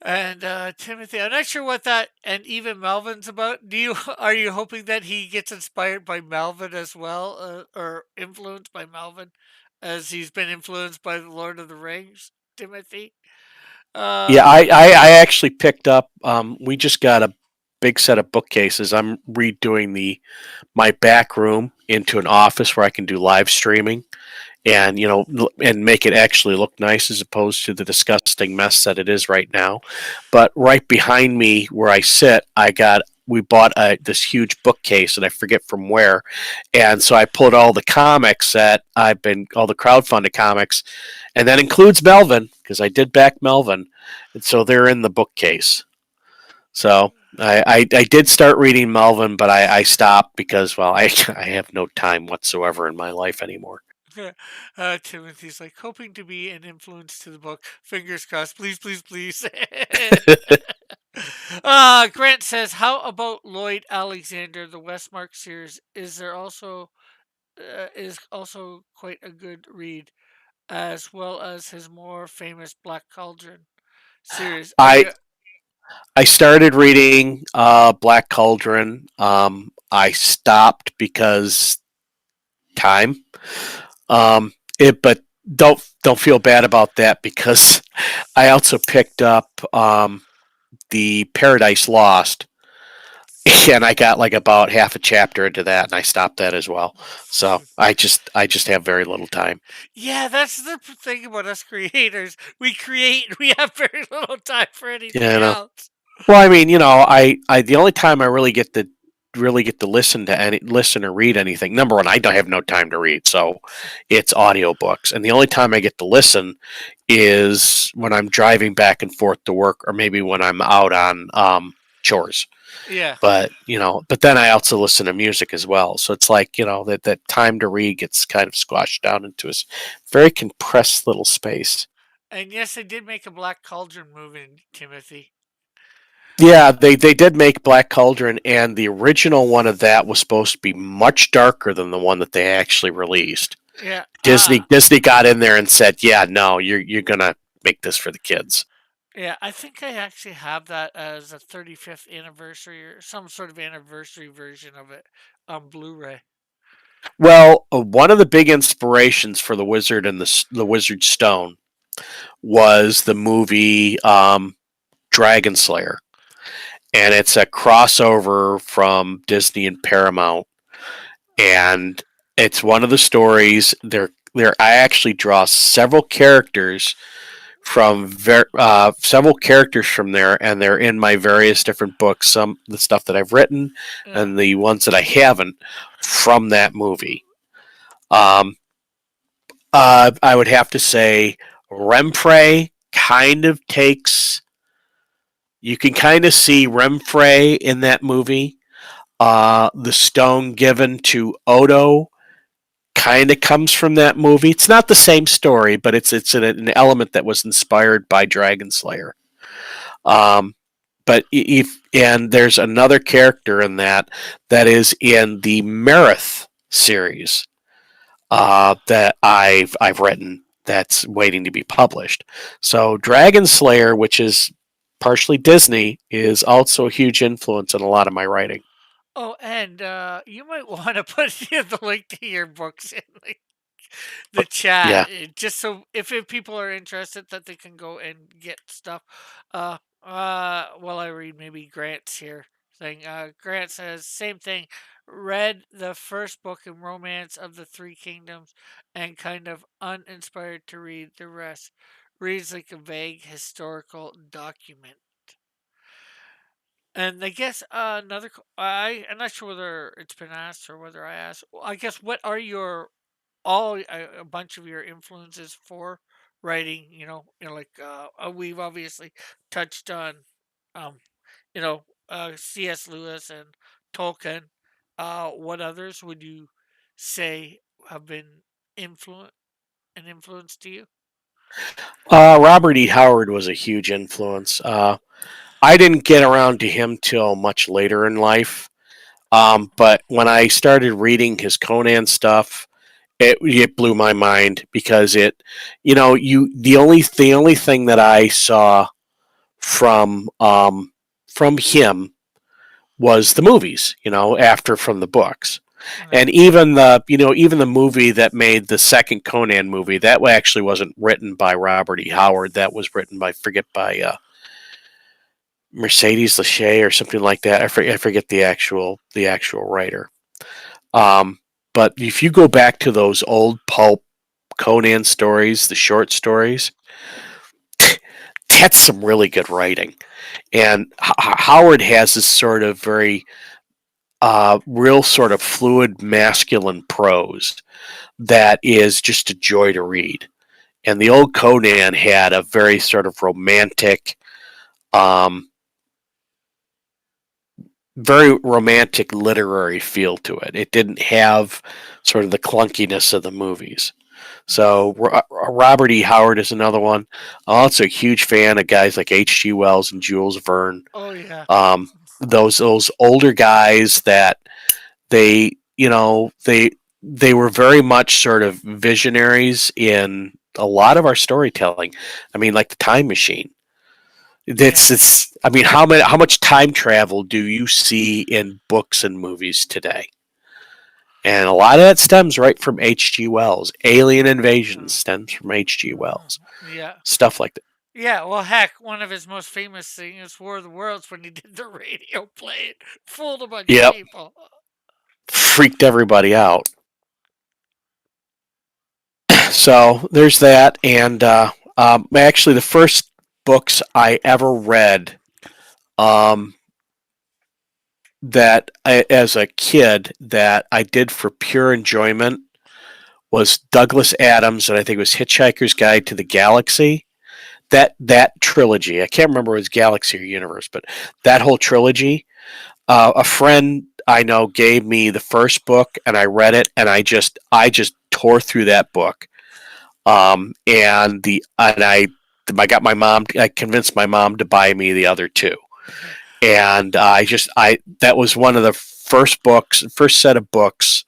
and Timothy, I'm not sure what that and even Melvin's about. Do you are you hoping that he gets inspired by Melvin as well, or influenced by Melvin, as he's been influenced by the Lord of the Rings, Timothy? Yeah, Uh, I actually picked up. We just got a big set of bookcases. I'm redoing my back room into an office where I can do live streaming, and and make it actually look nice, as opposed to the disgusting mess that it is right now. But right behind me where I sit, we bought this huge bookcase, and I forget from where, and so I pulled all the comics that all the crowdfunded comics, and that includes Melvin, because I did back Melvin, and so they're in the bookcase. So I did start reading Melvin, but I stopped because, well, I have no time whatsoever in my life anymore. Timothy's like hoping to be an influence to the book. Fingers crossed. Please, please, please. Grant says, "How about Lloyd Alexander? The Westmark series is also quite a good read, as well as his more famous Black Cauldron series. Are I you?" I started reading Black Cauldron. I stopped because time. But don't feel bad about that, because I also picked up the Paradise Lost, and I got like about half a chapter into that, and I stopped that as well. So I just have very little time. Yeah, that's the thing about us creators. We create. We have very little time for anything Yeah, else. well, I mean, I the only time I really get to listen or read anything. Number one, I don't have no time to read, so it's audiobooks. And the only time I get to listen is when I'm driving back and forth to work, or maybe when I'm out on chores. Yeah. But then I also listen to music as well. So it's like, that time to read gets kind of squashed down into a very compressed little space. And yes, they did make a Black Cauldron movie, Timothy. Yeah, they did make Black Cauldron, and the original one of that was supposed to be much darker than the one that they actually released. Yeah. Disney got in there and said, "Yeah, no, you're gonna make this for the kids." Yeah, I think I actually have that as a 35th anniversary or some sort of anniversary version of it on Blu-ray. Well, one of the big inspirations for the Wizard and the Wizard Stone was the movie Dragon Slayer, and it's a crossover from Disney and Paramount, and it's one of the stories. I actually draw several characters from there, and they're in my various different books. Some the stuff that I've written, Yeah. and the ones that I haven't from that movie. Um, I would have to say Remfray kind of takes. You can kind of see Remfray in that movie. The stone given to Odo kind of comes from that movie. It's not the same story, but it's an element that was inspired by Dragon Slayer. Um, but if and there's another character in that is in the Marith series that I've written that's waiting to be published. So Dragon Slayer, which is partially Disney, is also a huge influence on a lot of my writing. Oh, and you might want to put the link to your books in the chat, Yeah. just so if people are interested, that they can go and get stuff. While I read maybe Grant's here thing. Grant says same thing. Read the first book in Romance of the Three Kingdoms, and kind of uninspired to read the rest. Reads like a vague historical document. And I guess I'm not sure whether it's been asked or whether I asked. I guess what are your all a bunch of your influences for writing? Like we've obviously touched on, um, C.S. Lewis and Tolkien. What others would you say have been influence an influence to you? Robert E. Howard was a huge influence. I didn't get around to him till much later in life. But when I started reading his Conan stuff, it blew my mind because the only thing that I saw from from him was the movies, after from the books. Yeah. And even the movie that made the second Conan movie, that actually wasn't written by Robert E. Howard. That was written by Mercedes Lachey or something like that. I forget the actual writer. But if you go back to those old pulp Conan stories, the short stories, that's some really good writing. And Howard has this sort of very real sort of fluid masculine prose that is just a joy to read. And the old Conan had a very sort of romantic, um, very romantic literary feel to it. It didn't have sort of the clunkiness of the movies. So Robert E. Howard is another one. I'm also a huge fan of guys like H.G. Wells and Jules Verne. Oh yeah. Those older guys that they were very much sort of visionaries in a lot of our storytelling. I mean, like the Time Machine. Yeah. It's. I mean, how much time travel do you see in books and movies today? And a lot of that stems right from H.G. Wells. Alien Invasion Mm, stems from H.G. Wells. yeah. Stuff like that. Yeah, well, heck, one of his most famous things, War of the Worlds, when he did the radio play, it fooled a bunch of Yep. people. Freaked everybody out. So there's that. And actually, the first books I ever read um, as a kid that I did for pure enjoyment was Douglas Adams, and I think it was Hitchhiker's Guide to the Galaxy. that trilogy. I can't remember if it was Galaxy or Universe, but that whole trilogy. A friend I know gave me the first book, and I read it, and I just tore through that book. I got my mom. I convinced my mom to buy me the other two, and I that was one of the first set of books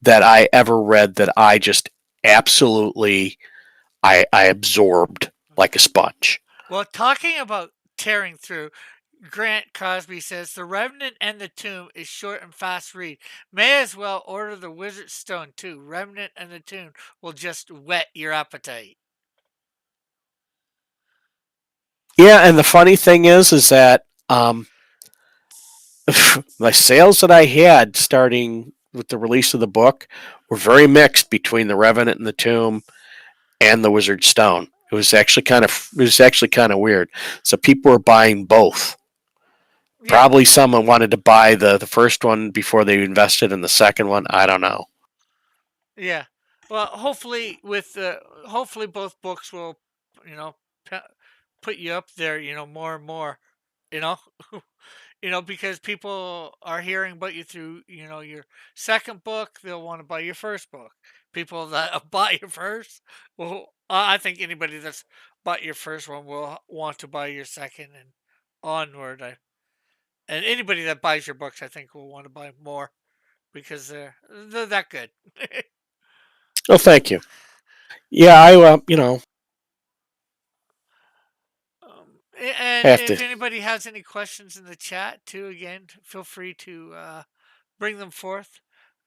that I ever read that I just absolutely I absorbed like a sponge. Well, talking about tearing through, Grant Cosby says The Revenant and the Tomb is short and fast read. May as well order the Wizard's Stone too. Revenant and the Tomb will just whet your appetite. Yeah, and the funny thing is that my sales that I had starting with the release of the book were very mixed between the Revenant and the Tomb and the Wizard's Stone. It was actually kind of weird. So people were buying both. Yeah, Probably someone wanted to buy the first one before they invested in the second one. I don't know. yeah. Well, hopefully both books will, you know, put you up there, more and more, you know. Because people are hearing about you through, your second book, they'll want to buy your first book. People that bought your first, well, I think anybody that's bought your first one will want to buy your second and onward. And anybody that buys your books, I think, will want to buy more because they're that good. Oh, thank you. Yeah, And have to if anybody has any questions in the chat too, again, feel free to bring them forth.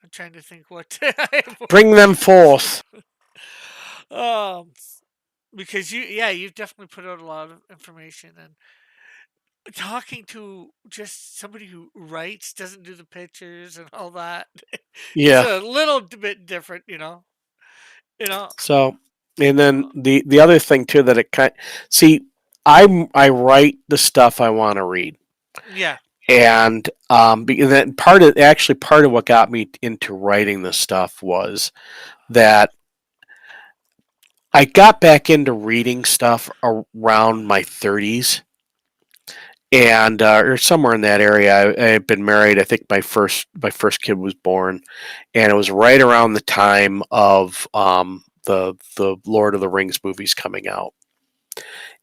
I'm trying to think what bring them forth. um, because you've definitely put out a lot of information and talking to just somebody who writes, doesn't do the pictures and all that is Yeah. a little bit different, You know, So, and then the other thing too that it kind see, I write the stuff I want to read, yeah, and that part of what got me into writing this stuff was that I got back into reading stuff around my 30s, and or somewhere in that area. I had been married. I think my first kid was born, and it was right around the time of the Lord of the Rings movies coming out.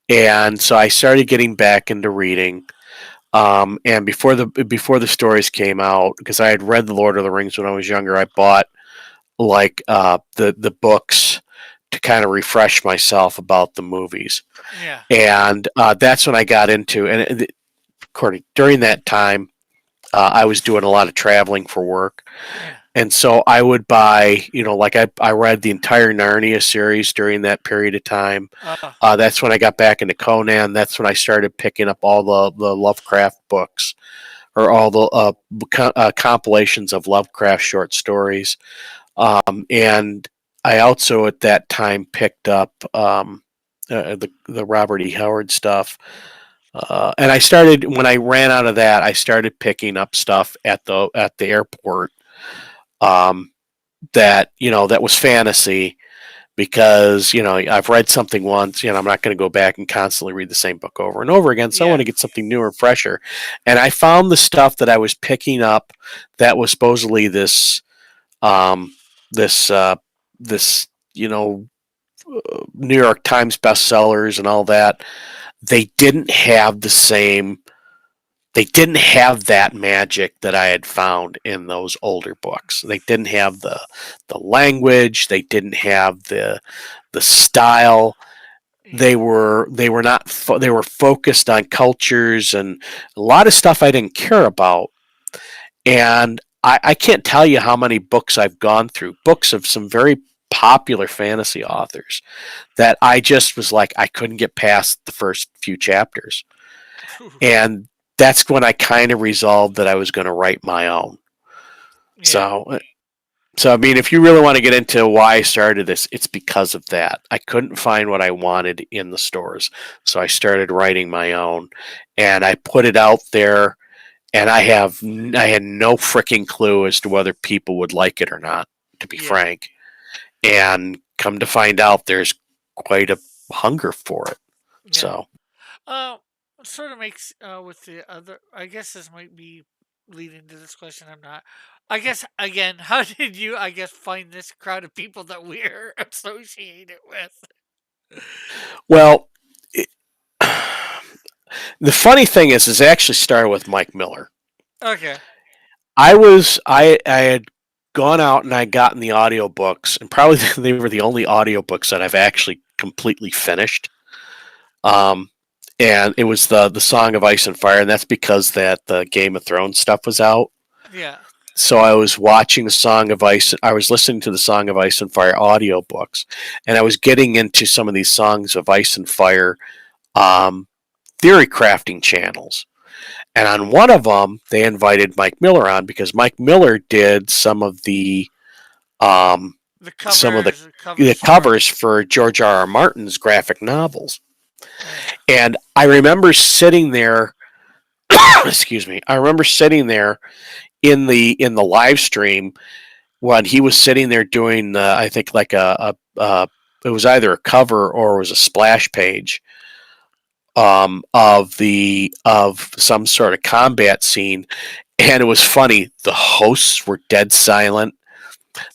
And so I started getting back into reading. And before the stories came out, because I had read the Lord of the Rings when I was younger, I bought like the books to kind of refresh myself about the movies. yeah, And that's when I got into. And according during that time, I was doing a lot of traveling for work. yeah. And so I would buy, like I read the entire Narnia series during that period of time. Uh, That's when I got back into Conan. That's when I started picking up all the Lovecraft books or all the compilations of Lovecraft short stories. And I also at that time picked up the Robert E. Howard stuff. And I started when I ran out of that. I started picking up stuff at the airport um, that was fantasy because I've read something once. I'm not going to go back and constantly read the same book over and over again. So I want yeah, to get something newer, fresher. And I found the stuff that I was picking up that was supposedly um, this this New York Times bestsellers and all that. They didn't have the same. They didn't have that magic that I had found in those older books. They didn't have the language. They didn't have the style. yeah, They were focused on cultures and a lot of stuff I didn't care about. And I can't tell you how many books I've gone through, books of some very popular fantasy authors that I just was like I couldn't get past the first few chapters. And that's when I kind of resolved that I was going to write my own. yeah, So I mean, if you really want to get into why I started this, it's because of that. I couldn't find what I wanted in the stores, so I started writing my own, and I put it out there. And I had no freaking clue as to whether people would like it or not, to be yeah. frank. And come to find out, there's quite a hunger for it. Yeah. So, Uh, sort of makes with the other. I guess this might be leading to this question. I'm not. I guess again, how did you? I guess find this crowd of people that we're associated with. well, it, the funny thing is it actually started with Mike Miller. Okay. I had gone out and I gotten the audiobooks, and probably they were the only audiobooks that I've actually completely finished. Um, and it was the Song of Ice and Fire, and that's because that the Game of Thrones stuff was out. Yeah. So I was watching the Song of Ice. I was listening to the Song of Ice and Fire audiobooks, and I was getting into some of these Songs of Ice and Fire um, theory crafting channels. And on one of them, they invited Mike Miller on because Mike Miller did um, The some of covers, the the covers for. covers for George R. R. Martin's graphic novels. Yeah. And I remember sitting there. Excuse me. I remember sitting there in the live stream when he was sitting there doing I think like it was either a cover or it was a splash page of some sort of combat scene, and it was funny. The hosts were dead silent.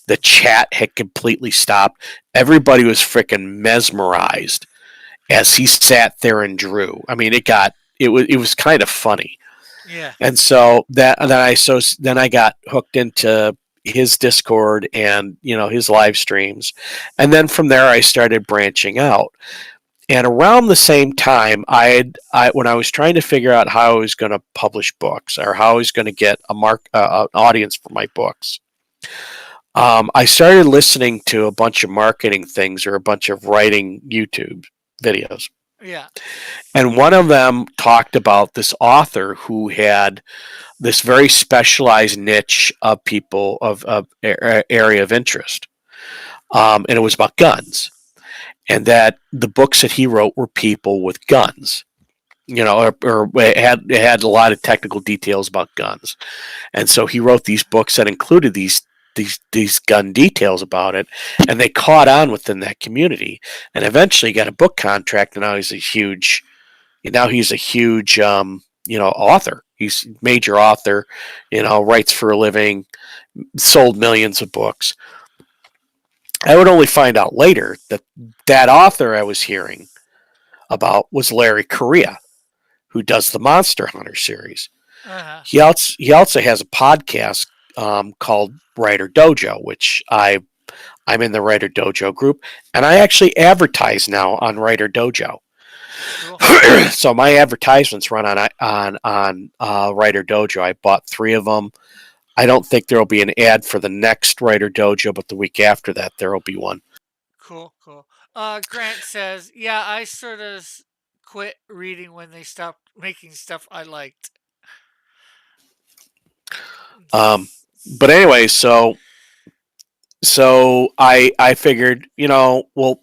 The chat had completely stopped. Everybody was freaking mesmerized as he sat there and drew. I mean, it was kind of funny. Yeah. And so then I got hooked into his Discord and his live streams, and then from there I started branching out. And around the same time, when I was trying to figure out how I was going to publish books or how I was going to get an audience for my books, I started listening to a bunch of marketing things or a bunch of writing YouTube videos. Yeah. And one of them talked about this author who had this very specialized niche of people of area of interest, and it was about guns, and that the books that he wrote were people with guns. Or it had a lot of technical details about guns, and so he wrote these books that included these gun details about it, and they caught on within that community, and eventually got a book contract, and now he's a huge author. He's a major author, writes for a living, sold millions of books. I would only find out later that that author I was hearing about was Larry Correia, who does the Monster Hunter series. Uh huh. He also has a podcast called Writer Dojo, which I'm in the Writer Dojo group, and I actually advertise now on Writer Dojo. Cool. So my advertisements run on Writer Dojo. I bought 3 of them. I don't think there will be an ad for the next Writer Dojo, but the week after that there will be one. Cool. Cool. Grant says, "Yeah, I sort of quit reading when they stopped making stuff I liked." Um, but anyway, so I figured, well,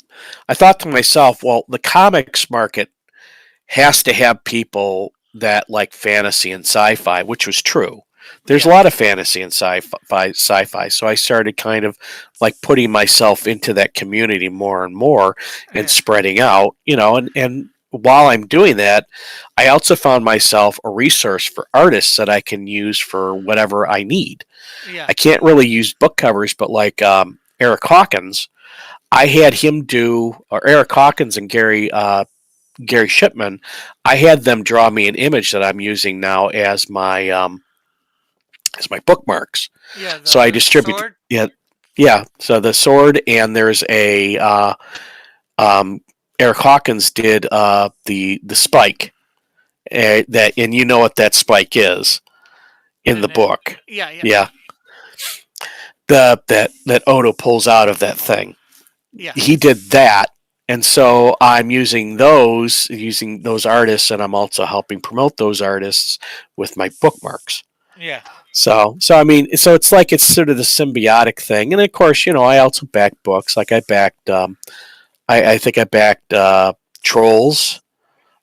I thought to myself, well, the comics market has to have people that like fantasy and sci-fi, which was true. There's a Yeah. lot of fantasy and sci-fi, so I started kind of like putting myself into that community more and more and Yeah. spreading out, and while I'm doing that, I also found myself a resource for artists that I can use for whatever I need. Yeah. I can't really use book covers, but like Eric Hawkins, I had him do, or Eric Hawkins and Gary Shipman, I had them draw me an image that I'm using now as my bookmarks. Yeah. So I The distribute, sword. yeah, yeah. So the sword, and there's a Eric Hawkins did the spike, that, and you know what that spike is in the And then. book. Yeah. Yeah. Yeah, that Odo pulls out of that thing. Yeah. He did that, and so I'm using those artists, and I'm also helping promote those artists with my bookmarks. Yeah. So I mean, so it's sort of the symbiotic thing, and of course, I also backed books. Like I backed, I think I backed Trolls.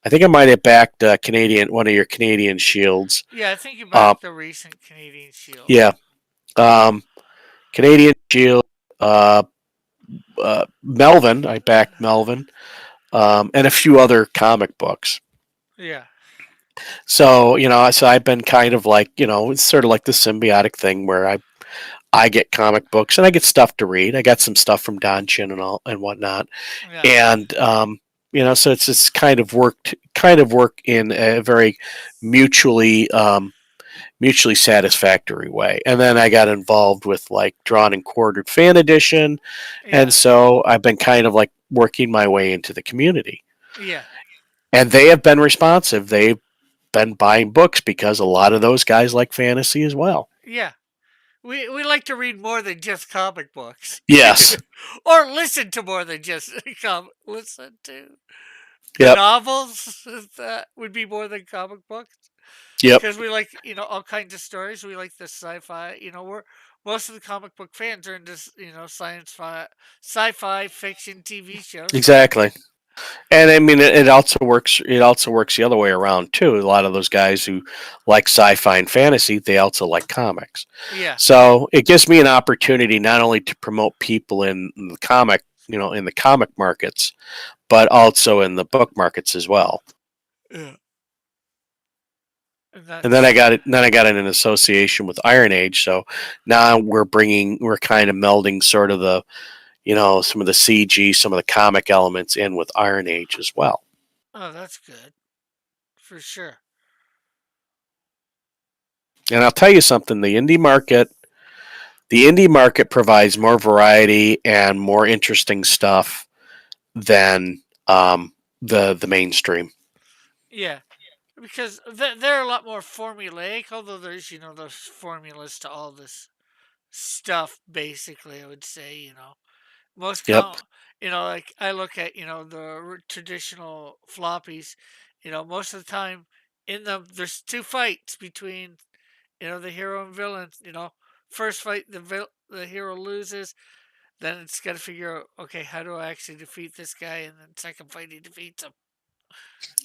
I think I might have backed one of your Canadian Shields. Yeah. I think you Uh, backed the recent Canadian Shield. yeah, um, Canadian Shield. Melvin, I backed Melvin. and a few other comic books. Yeah. So so I've been kind of like it's sort of like the symbiotic thing where I get comic books and I get stuff to read. I got some stuff from Don Chin and all and whatnot, Yeah. and so it's kind of work in a very mutually mutually satisfactory way. And then I got involved with like drawn and quartered fan edition, and Yeah. so I've been kind of like working my way into the community. Yeah. And they have been responsive. They've been buying books because a lot of those guys like fantasy as well. Yeah. We like to read more than just comic books. Yes. Or listen to more than just listen to the Yep. novels that would be more than comic books Yep. because we like all kinds of stories. We like the sci-fi. We're most of the comic book fans are into sci-fi fiction TV shows. So Exactly. And I mean, it also works. It also works the other way around too. A lot of those guys who like sci-fi and fantasy, they also like comics. yeah, So it gives me an opportunity not only to promote people in the comic, in the comic markets, but also in the book markets as well. yeah, and And then I that's got it. Then I got it in association with Iron Age. So now we're kind of melding sort of the some of the CG, some of the comic elements in with Iron Age as well. that's good for sure. And I'll tell you something: the indie market provides more variety and more interesting stuff than the mainstream. Yeah, because they're a lot more formulaic. Although there's those formulas to all this stuff. Basically, I would say most Yep. like I look at the traditional floppies. Most of the time in them there's two fights between the hero and villain. First fight the hero loses. Then it's got to figure out, okay, how do I actually defeat this guy? And then second fight he defeats him.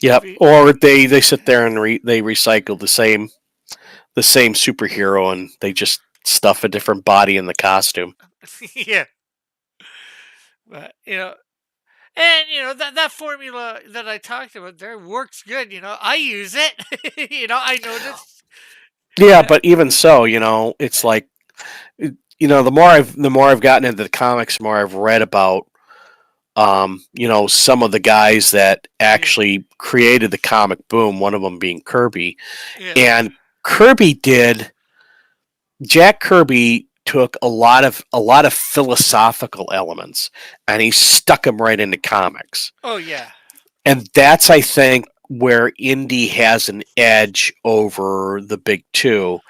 Yep. Defeat. Or they sit there and they recycle the same superhero and they just stuff a different body in the costume. Yeah, but and that formula that I talked about there works good. I use it. I noticed. Yeah, Uh, but even so, it's like the more I've gotten into the comics, the more I've read about some of the guys that yeah, actually created the comic boom, one of them being Kirby. yeah, And Kirby did Jack Kirby took a lot of philosophical elements and he stuck them right into comics. oh yeah, And that's I think where indie has an edge over the big two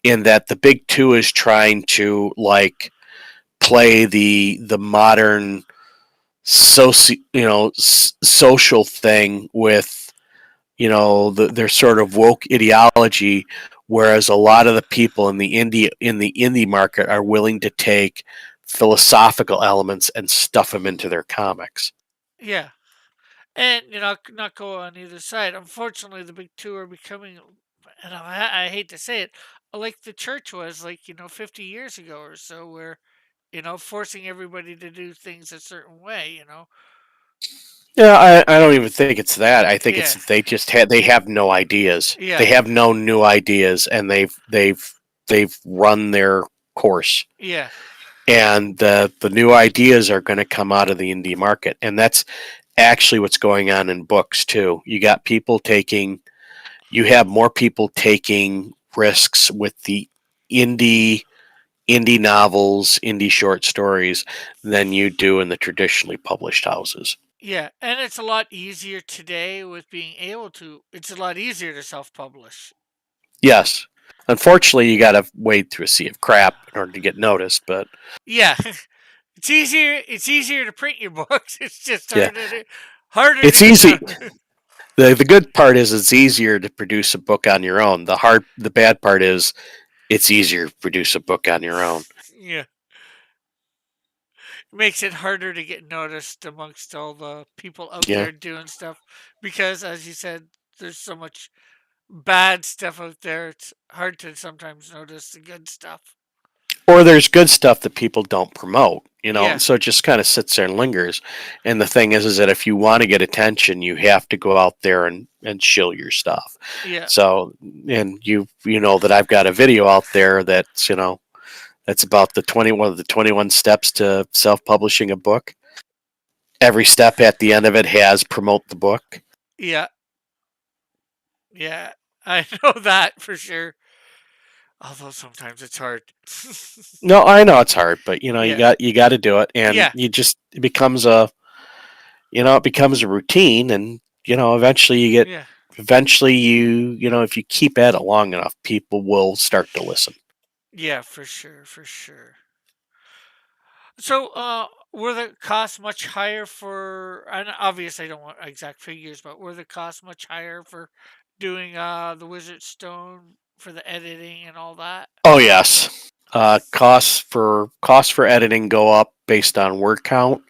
in that the big two is trying to like play the modern social thing with their sort of woke ideology, whereas a lot of the people in the indie market are willing to take philosophical elements and stuff them into their comics. yeah. And not go on either side. Unfortunately, the big two are becoming, and I hate to say it, like the church was like 50 years ago or so, where forcing everybody to do things a certain way. Yeah, I don't even think it's that. I think it's Yeah, they have no ideas. They yeah, have no new ideas, and they've run their course. yeah, And the new ideas are going to come out of the indie market, and that's actually what's going on in books too. You have more people taking risks with the indie indie novels, indie short stories than you do in the traditionally published houses. yeah. And it's a lot easier today with being able to. It's a lot easier to self-publish. Yes. Unfortunately, you got to wade through a sea of crap in order to get noticed, but Yeah, it's easier. It's easier to print your books. It's just yeah, harder to it's get easy. done. The good part is it's easier to produce a book on your own. The bad part is it's easier to produce a book on your own. Yeah, it makes it harder to get noticed amongst all the people out Yeah. there doing stuff because, as you said, there's so much bad stuff out there. It's hard to sometimes notice the good stuff. Or there's good stuff that people don't promote. Yeah. so it just kind of sits there and lingers. And the thing is that if you want to get attention, you have to go out there and shill your stuff. Yeah. So, and you know that I've got a video out there that's, that's about the 21 of the 21 steps to self-publishing a book. Every step at the end of it has promote the book. Yeah. Yeah. I know that for sure. Although sometimes it's hard. No, I know it's hard, but Yeah. you got to do it, and Yeah. it becomes a routine, and eventually Yeah. if you keep at it long enough, people will start to listen. Yeah, for sure, for sure. So, were the costs much higher for? And obviously, I don't want exact figures, but were the costs much higher for doing the Wizard Stone for the editing and all that? Oh yes, costs for editing go up based on word count.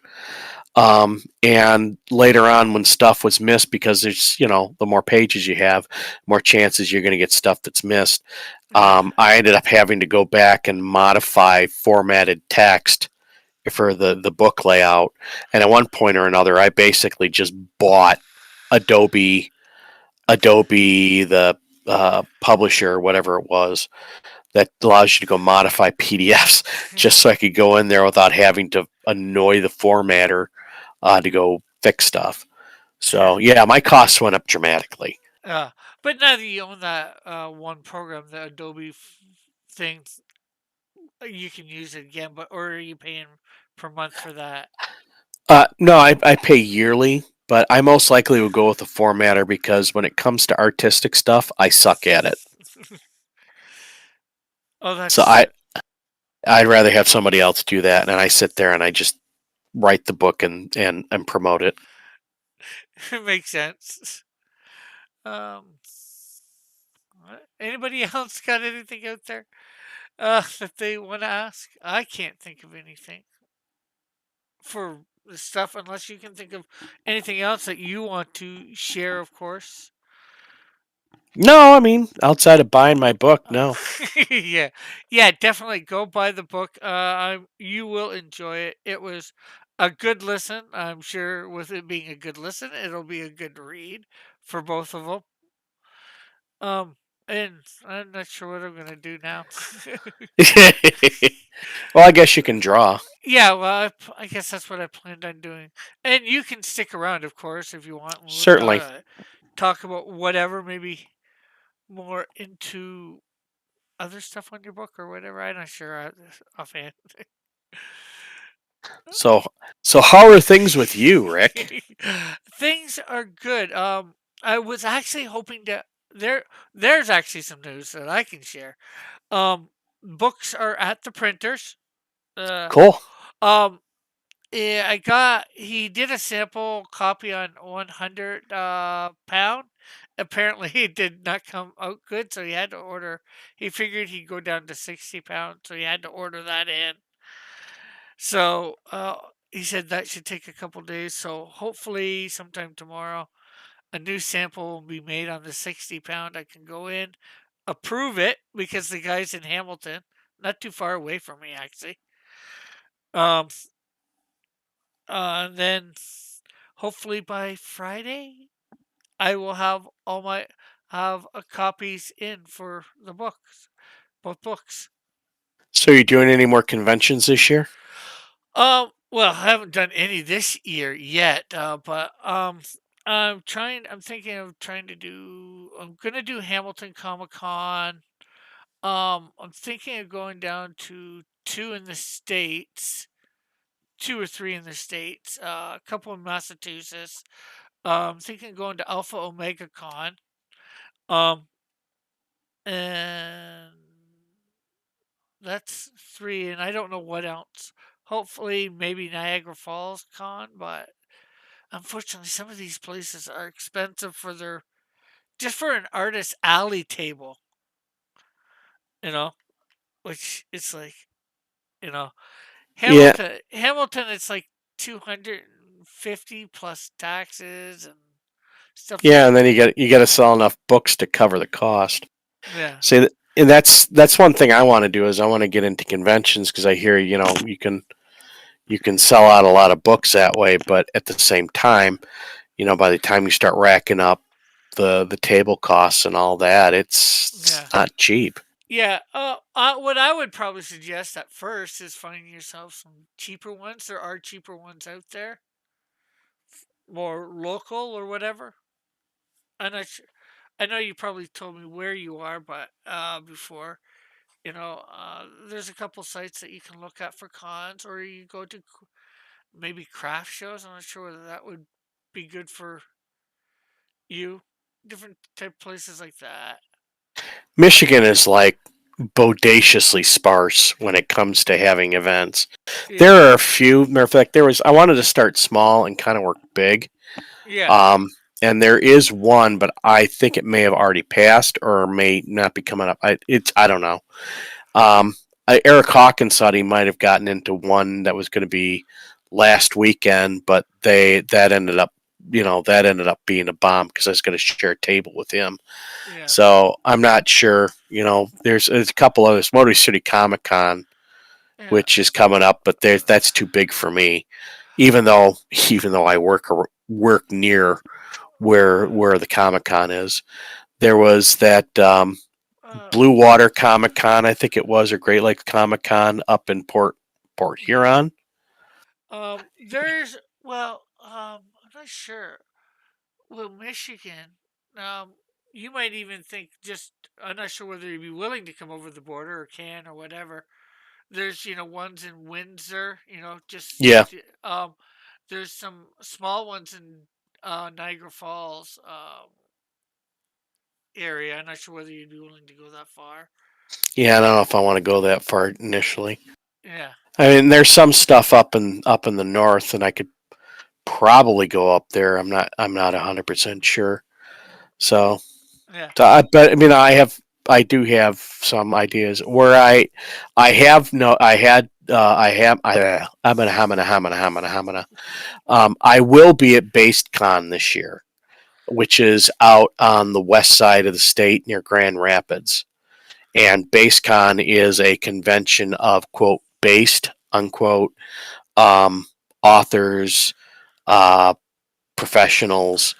And later on, when stuff was missed, because there's, the more pages you have, more chances you're going to get stuff that's missed. Yeah. I ended up having to go back and modify formatted text for the book layout. And at one point or another, I basically just bought Adobe, the publisher, or whatever it was, that allows you to go modify PDFs, just so I could go in there without having to annoy the formatter to go fix stuff. So yeah, my costs went up dramatically. Uh, but now that you own that one program, the Adobe thing, you can use it again. But or are you paying per month for that? No, I pay yearly, but I most likely will go with the formatter because when it comes to artistic stuff, I suck at it. Oh, So that's I'd rather have somebody else do that, and I sit there and I just write the book and promote it. it makes sense. Um, anybody else got anything out there that they want to ask? I can't think of anything for the stuff unless you can think of anything else that you want to share, of course. No, I mean outside of buying my book, no. Yeah, yeah, definitely go buy the book. You will enjoy it. It was a good listen. I'm sure with it being a good listen, it'll be a good read for both of them. Um, and I'm not sure what I'm gonna do now. Well, I guess you can draw. Yeah, well, I guess that's what I planned on doing. And you can stick around, of course, if you want. We'll Certainly. talk about whatever, maybe more into other stuff on your book or whatever. I'm not sure offhand. So how are things with you, Rick? Things are good. I was actually hoping to there. There's actually some news that I can share. Books are at the printers. Uh, Cool. um, yeah, he did a sample copy on 100 pound. Apparently, it did not come out good, so he had to order. He figured he'd go down to 60 pounds, so he had to order that in. So he said that should take a couple days. So hopefully, sometime tomorrow, a new sample will be made on the 60 pound. I can go in, approve it because the guy's in Hamilton, not too far away from me, actually. Um, then hopefully by Friday, I will have copies in for the books, both books. So you're doing any more conventions this year? Well, I haven't done any this year yet, but I'm trying. I'm thinking of trying to do. I'm gonna do Hamilton Comic Con. I'm thinking of going down to two in the states, two or three in the states, a couple in Massachusetts. Thinking of going to Alpha Omega Con. Um, and that's three, and I don't know what else. Hopefully, maybe Niagara Falls Con, but unfortunately, some of these places are expensive for their just for an artist alley table, you know, which it's like, you know, Yeah. Hamilton, it's like 250 plus taxes and stuff like Yeah, and then you got to sell enough books to cover the cost. yeah. See, and that's one thing I want to do is I want to get into conventions because I hear you can you can sell out a lot of books that way, but at the same time, by the time you start racking up the table costs and all that, it's Yeah. not cheap. Yeah. What I would probably suggest at first is finding yourself some cheaper ones. There are cheaper ones out there, more local or whatever. I'm not sure. I know you probably told me where you are, but before, there's a couple sites that you can look at for cons, or you go to maybe craft shows. I'm not sure whether that would be good for you. Different type places like that. Michigan is like bodaciously sparse when it comes to having events. There Yeah. are a few. Matter of fact, I wanted to start small and kind of work big. Yeah. Um, and there is one, but I think it may have already passed or may not be coming up. I don't know. Um, Eric Hawkins thought he might have gotten into one that was going to be last weekend, but that ended up being a bomb because I was going to share a table with him. Yeah. So I'm not sure. There's a couple others. Motor City Comic Con, Yeah. which is coming up, but that's too big for me. Even though I work near where the Comic Con is, there was that Uh, Blue Water Comic Con, I think it was, or Great Lakes Comic Con up in Port Huron. there's I'm not sure. Well, Michigan. Um, you might even think just I'm not sure whether you'd be willing to come over the border or can or whatever. There's ones in Windsor. Yeah, There's some small ones in Niagara Falls area. I'm not sure whether you'd be willing to go that far. yeah. I don't know if I want to go that far initially. Yeah, I mean, there's some stuff up in the north, and I could probably go up there. I'm not 100% sure. So, yeah, but I mean, I do have some ideas where I have no I had I have I'm gonna hamina. I will be at Based Con this year, which is out on the west side of the state near Grand Rapids. And BaseCon is a convention of quote based unquote um, authors, uh, professionals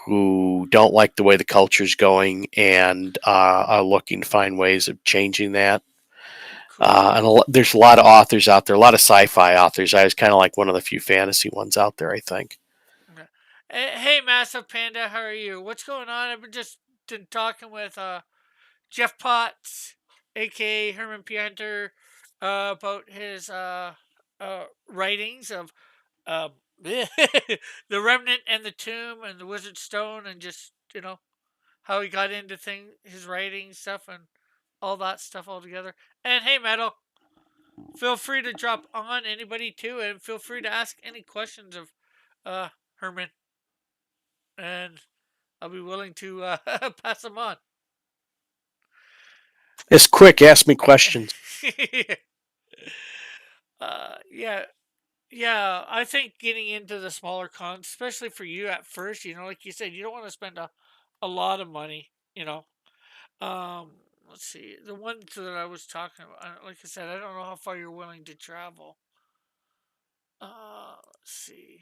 who don't like the way the culture's going and are looking to find ways of changing that. cool. There's a lot of authors out there, a lot of sci-fi authors. I was kind of like one of the few fantasy ones out there, I think. Yeah. Hey, Massive Panda, how are you? What's going on? I've been talking with Jeff Potts, aka Herman P. Hunter, about his writings of um, the Remnant and the Tomb and the Wizard Stone, and just how he got into his writing stuff and all that stuff all together. And hey, Metal, feel free to drop on anybody too, and feel free to ask any questions of Herman, and I'll be willing to pass them on. It's quick. Ask me questions. Yeah, yeah. I think getting into the smaller cons, especially for you at first, like you said, you don't want to spend a lot of money. Um, let's see. The ones that I was talking about, like I said, I don't know how far you're willing to travel. Let's see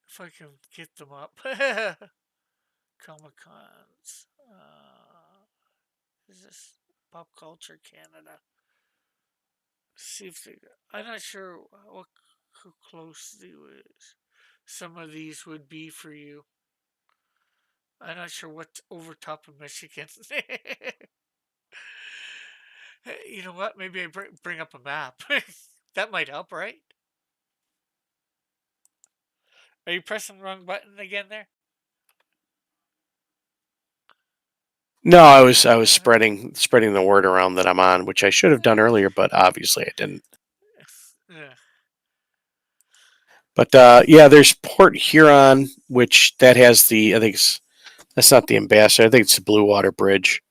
if I can get them up. Comic Cons. Is this Pop Culture Canada? See if they. I'm not sure how close some of these would be for you. I'm not sure what's over top of Michigan. You know what? Maybe I bring up a map. That might help, right? Are you pressing the wrong button again there? No, I was spreading the word around that I'm on, which I should have done earlier, but obviously I didn't. Yeah. But yeah, there's Port Huron, which that has that's not the ambassador. I think it's the Blue Water Bridge,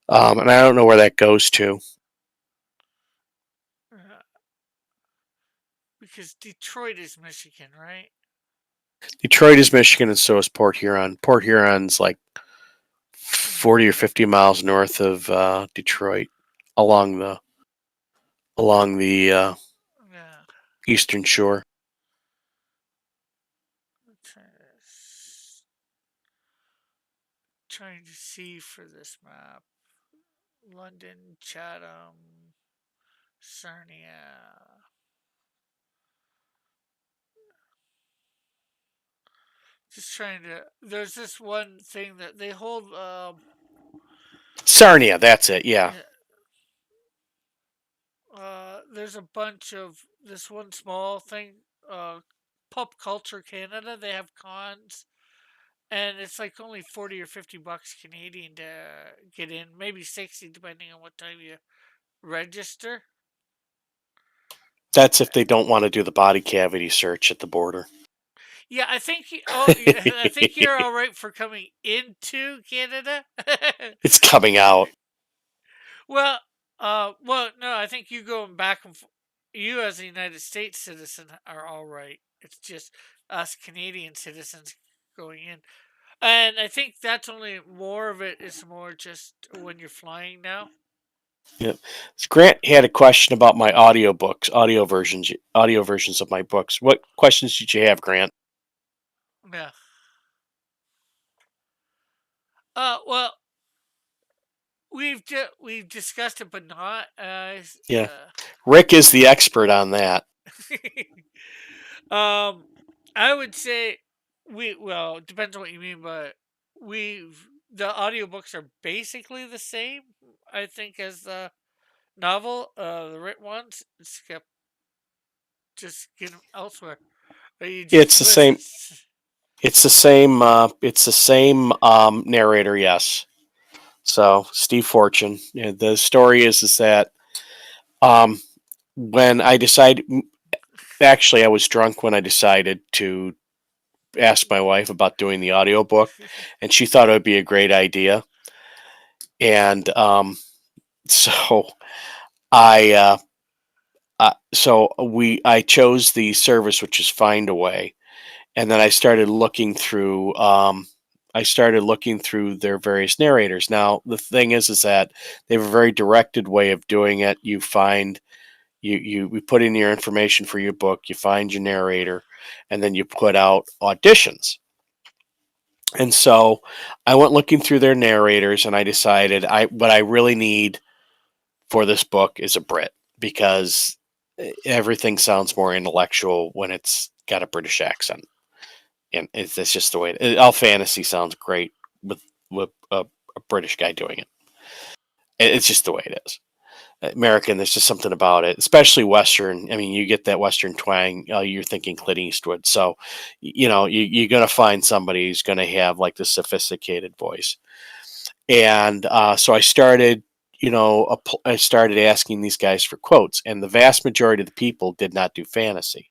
and I don't know where that goes to. Because Detroit is Michigan, right? Detroit is Michigan, and so is Port Huron. Port Huron's like 40 or 50 miles north of Detroit, along the along the Yeah. eastern shore. Trying to see for this map. London, Chatham, Sarnia. Just trying to. There's this one thing that they hold. Sarnia, that's it. Yeah, Yeah, there's a bunch of this one small thing. Pop Culture Canada. They have cons, and it's like only 40 or 50 bucks Canadian to get in. Maybe 60 depending on what time you register. that's if they don't want to do the body cavity search at the border. Yeah, I think. Oh, yeah, I think you're all right for coming into Canada. It's coming out. Well, no, I think you going back and you as a United States citizen are all right. It's just us Canadian citizens going in, and I think that's only more of it is more just when you're flying now. Yep. Grant had a question about my audiobooks, audio versions of my books. What questions did you have, Grant? Yeah. Well, we've discussed it, but not as. Yeah, Rick is the expert on that. I would say well, it depends on what you mean, but the audiobooks are basically the same, I think, as the novel, the written ones. It's kept just get them elsewhere. Or you just It's the listen. same. It's the same. It's the same narrator. Yes. So Steve Fortune. Yeah, the story is that um, when I decided, actually, I was drunk when I decided to ask my wife about doing the audiobook, and she thought it would be a great idea. And so I, I chose the service which is Findaway, and then I started looking through their various narrators. Now the thing is that they have a very directed way of doing it. You find you put in your information for your book, you find your narrator, and then you put out auditions. And so I went looking through their narrators, and I decided what I really need for this book is a Brit, because everything sounds more intellectual when it's got a British accent, and it's just the way all fantasy sounds great with a British guy doing it. It's just the way it is. American, there's just something about it, especially Western. I mean, you get that Western twang. You're thinking Clint Eastwood, so you're gonna find somebody who's gonna have like the sophisticated voice. And so I started, I started asking these guys for quotes, and the vast majority of the people did not do fantasy.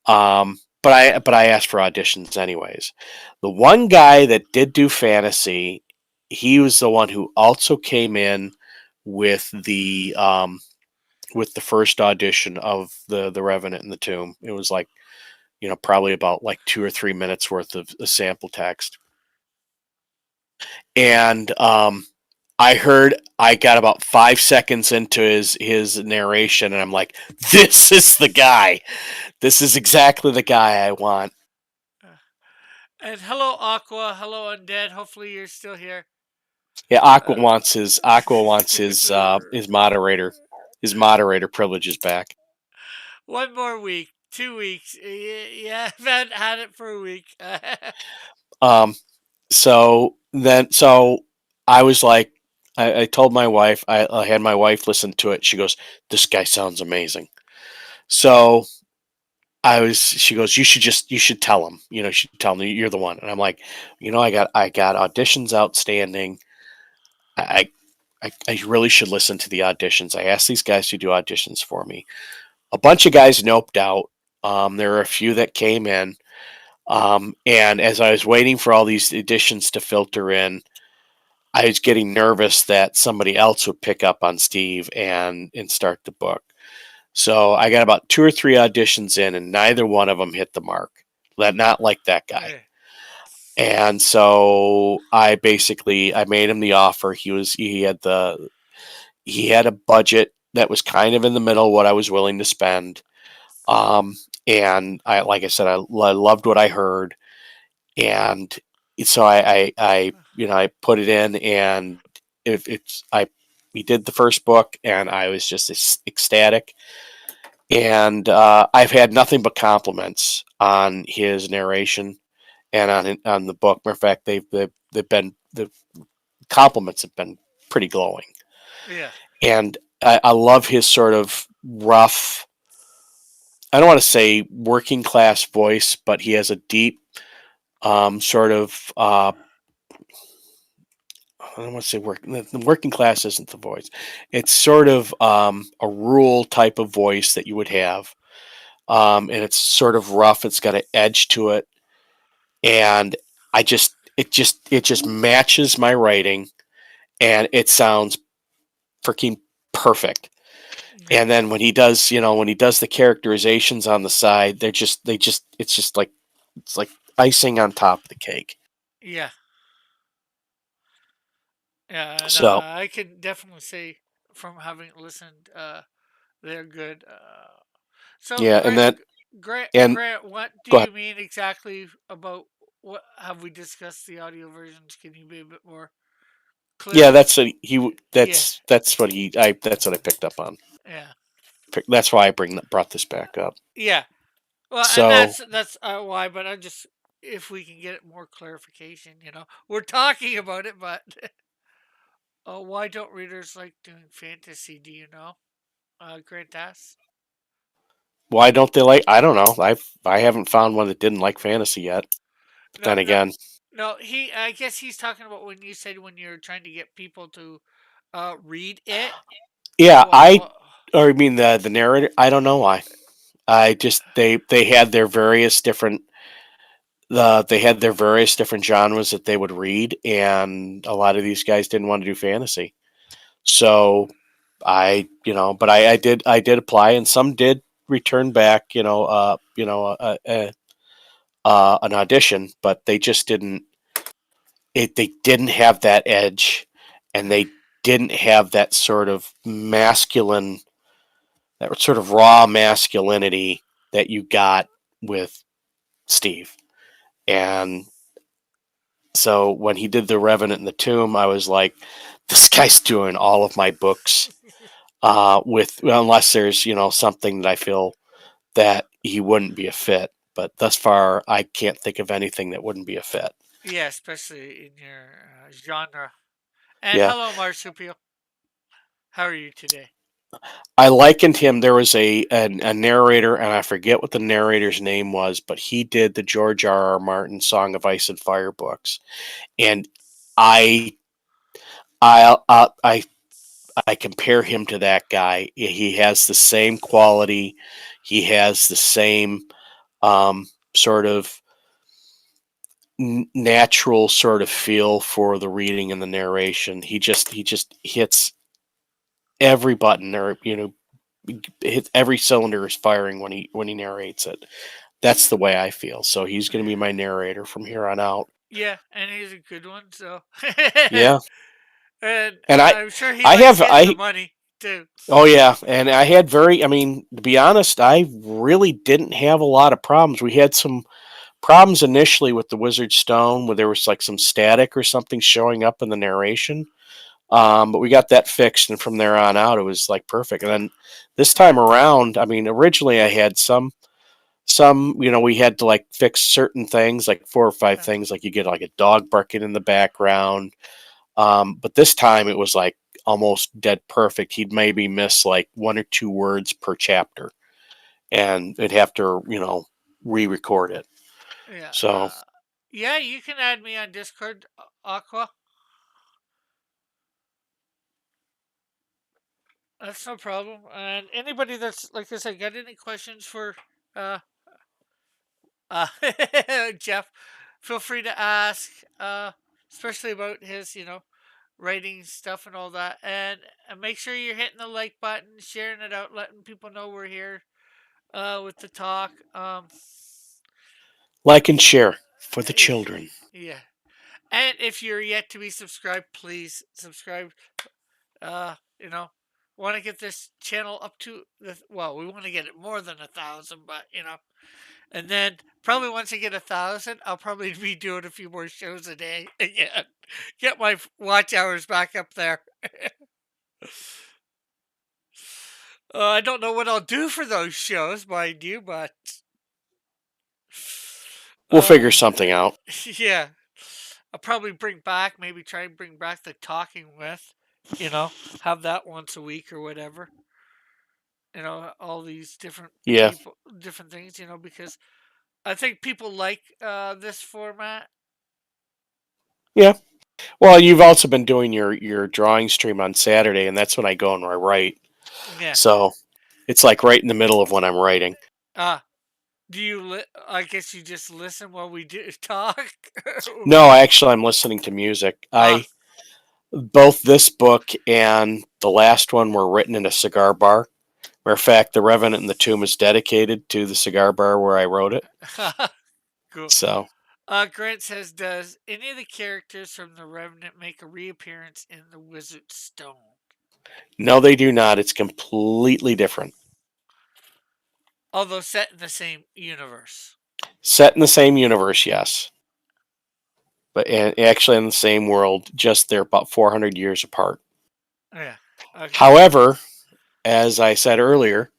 But I asked for auditions anyways. The one guy that did do fantasy, he was the one who also came in with the first audition of the Revenant and the Tomb. It was like, probably about like 2 or 3 minutes worth of sample text. And I got about 5 seconds into his narration, and I'm like, this is the guy. This is exactly the guy I want. And hello, Aqua. Hello, Undead. Hopefully, you're still here. Yeah, Aqua wants his moderator privileges back. One more week, 2 weeks. Yeah, I've had it for a week. So I was like, I told my wife, I had my wife listen to it. She goes, "This guy sounds amazing." So she goes, you should tell him, you should tell him you're the one. And I'm like, I got auditions outstanding. I, I really should listen to the auditions. I asked these guys to do auditions for me. A bunch of guys noped out. There were a few that came in. And as I was waiting for all these auditions to filter in, I was getting nervous that somebody else would pick up on Steve and start the book. So I got about 2 or 3 auditions in, and neither one of them hit the mark. Not like that guy. And so I made him the offer. He had a budget that was kind of in the middle of what I was willing to spend. Um, and I, like I said, I loved what I heard, and so I put it in, and if it's I we did the first book, and I was just ecstatic, and I've had nothing but compliments on his narration and on the book. Matter of fact, they've been the compliments have been pretty glowing, Yeah. and I love his sort of rough. I don't want to say working class voice, but he has a deep sort of I don't want to say the working class isn't the voice. It's sort of a rural type of voice that you would have, and it's sort of rough. It's got an edge to it, and it just matches my writing, and it sounds freaking perfect. Yeah. And then when he does the characterizations on the side, it's just like it's like icing on top of the cake. Yeah. Yeah. And So I can definitely say from having listened, they're good. So, yeah, and then and Grant, what do go ahead. you mean exactly about what have we discussed the audio versions? Can you be a bit more Yeah, clear? that's a, he. Yeah. That's what I picked up on. Yeah. That's why I brought this back up. Yeah. Well, and So that's why. But I just if we can get more clarification, we're talking about it, but why don't readers like doing fantasy? Do you know? Grant asks. why don't they like? I don't know. I haven't found one that didn't like fantasy yet. But No, then no, again, no. I guess he's talking about when you said when you're trying to get people to read it. yeah, I Well, or I mean the narrator. I don't know why. I just they had their various different they had their various different genres that they would read, and a lot of these guys didn't want to do fantasy. So but I did apply, and some did return back, an audition, but they just didn't. They didn't have that edge, and they didn't have that sort of raw masculinity that you got with Steve. And so when he did The Revenant and the Tomb, I was like, this guy's doing all of my books with unless there's something that I feel that he wouldn't be a fit. But thus far, I can't think of anything that wouldn't be a fit. yeah, especially in your genre. And Yeah, hello, Marsupial. How are you today? I likened him. There was a narrator, and I forget what the narrator's name was, but he did the George R. R. Martin Song of Ice and Fire books, and I I I compare him to that guy. He has the same quality. He has the same sort of natural sort of feel for the reading and the narration. He just hits every button, or hits every cylinder is firing when he narrates it. That's the way I feel. So he's going to be my narrator from here on out. Yeah, and he's a good one. So, Yeah, and and I'm sure he I likes have getting the I money too. oh yeah, and I had very. I mean, to be honest, I really didn't have a lot of problems. We had some problems initially with the Wizard Stone, where there was like some static or something showing up in the narration. But we got that fixed, and from there on out, it was like perfect. And then this time around, I mean, originally I had some we had to like fix certain things, like four or five Yeah. things, like you get like a dog barking in the background. But this time it was like almost dead perfect. He'd maybe miss like one or two words per chapter, and they'd have to re-record it. Yeah. So Yeah, you can add me on Discord, Aqua. That's no problem. And anybody that's like I said, got any questions for uh uh Jeff, feel free to ask. Especially about his, writing stuff and all that. And make sure you're hitting the like button, sharing it out, letting people know we're here with the talk. like and share for the children. Yeah. And if you're yet to be subscribed, please subscribe. Uh, you know, want to get this channel up to well, we want to get it more than 1,000, but and then probably once I get 1,000, I'll probably be doing a few more shows a day again. Get my watch hours back up there. I don't know what I'll do for those shows, mind you, but We'll figure uh, something out. yeah, I'll probably maybe try and bring back the talking with, have that once a week or whatever. All these different Yeah. people, different things, because I think people like this format. Yeah. Well, you've also been doing your drawing stream on Saturday, and that's when I go and I write. Yeah. So it's like right in the middle of when I'm writing. Ah, I guess you just listen while we do talk. No, actually, I'm listening to music. Ah, Both this book and the last one were written in a cigar bar. Matter of fact, The Revenant and the Tomb is dedicated to the cigar bar where I wrote it. cool. So Grant says, does any of the characters from The Revenant make a reappearance in The Wizard's Stone? no, they do not. It's completely different. Although set in the same universe. Set in the same universe, yes, but actually in the same world. Just they're about 400 years apart. Yeah. Okay. However, as I said earlier,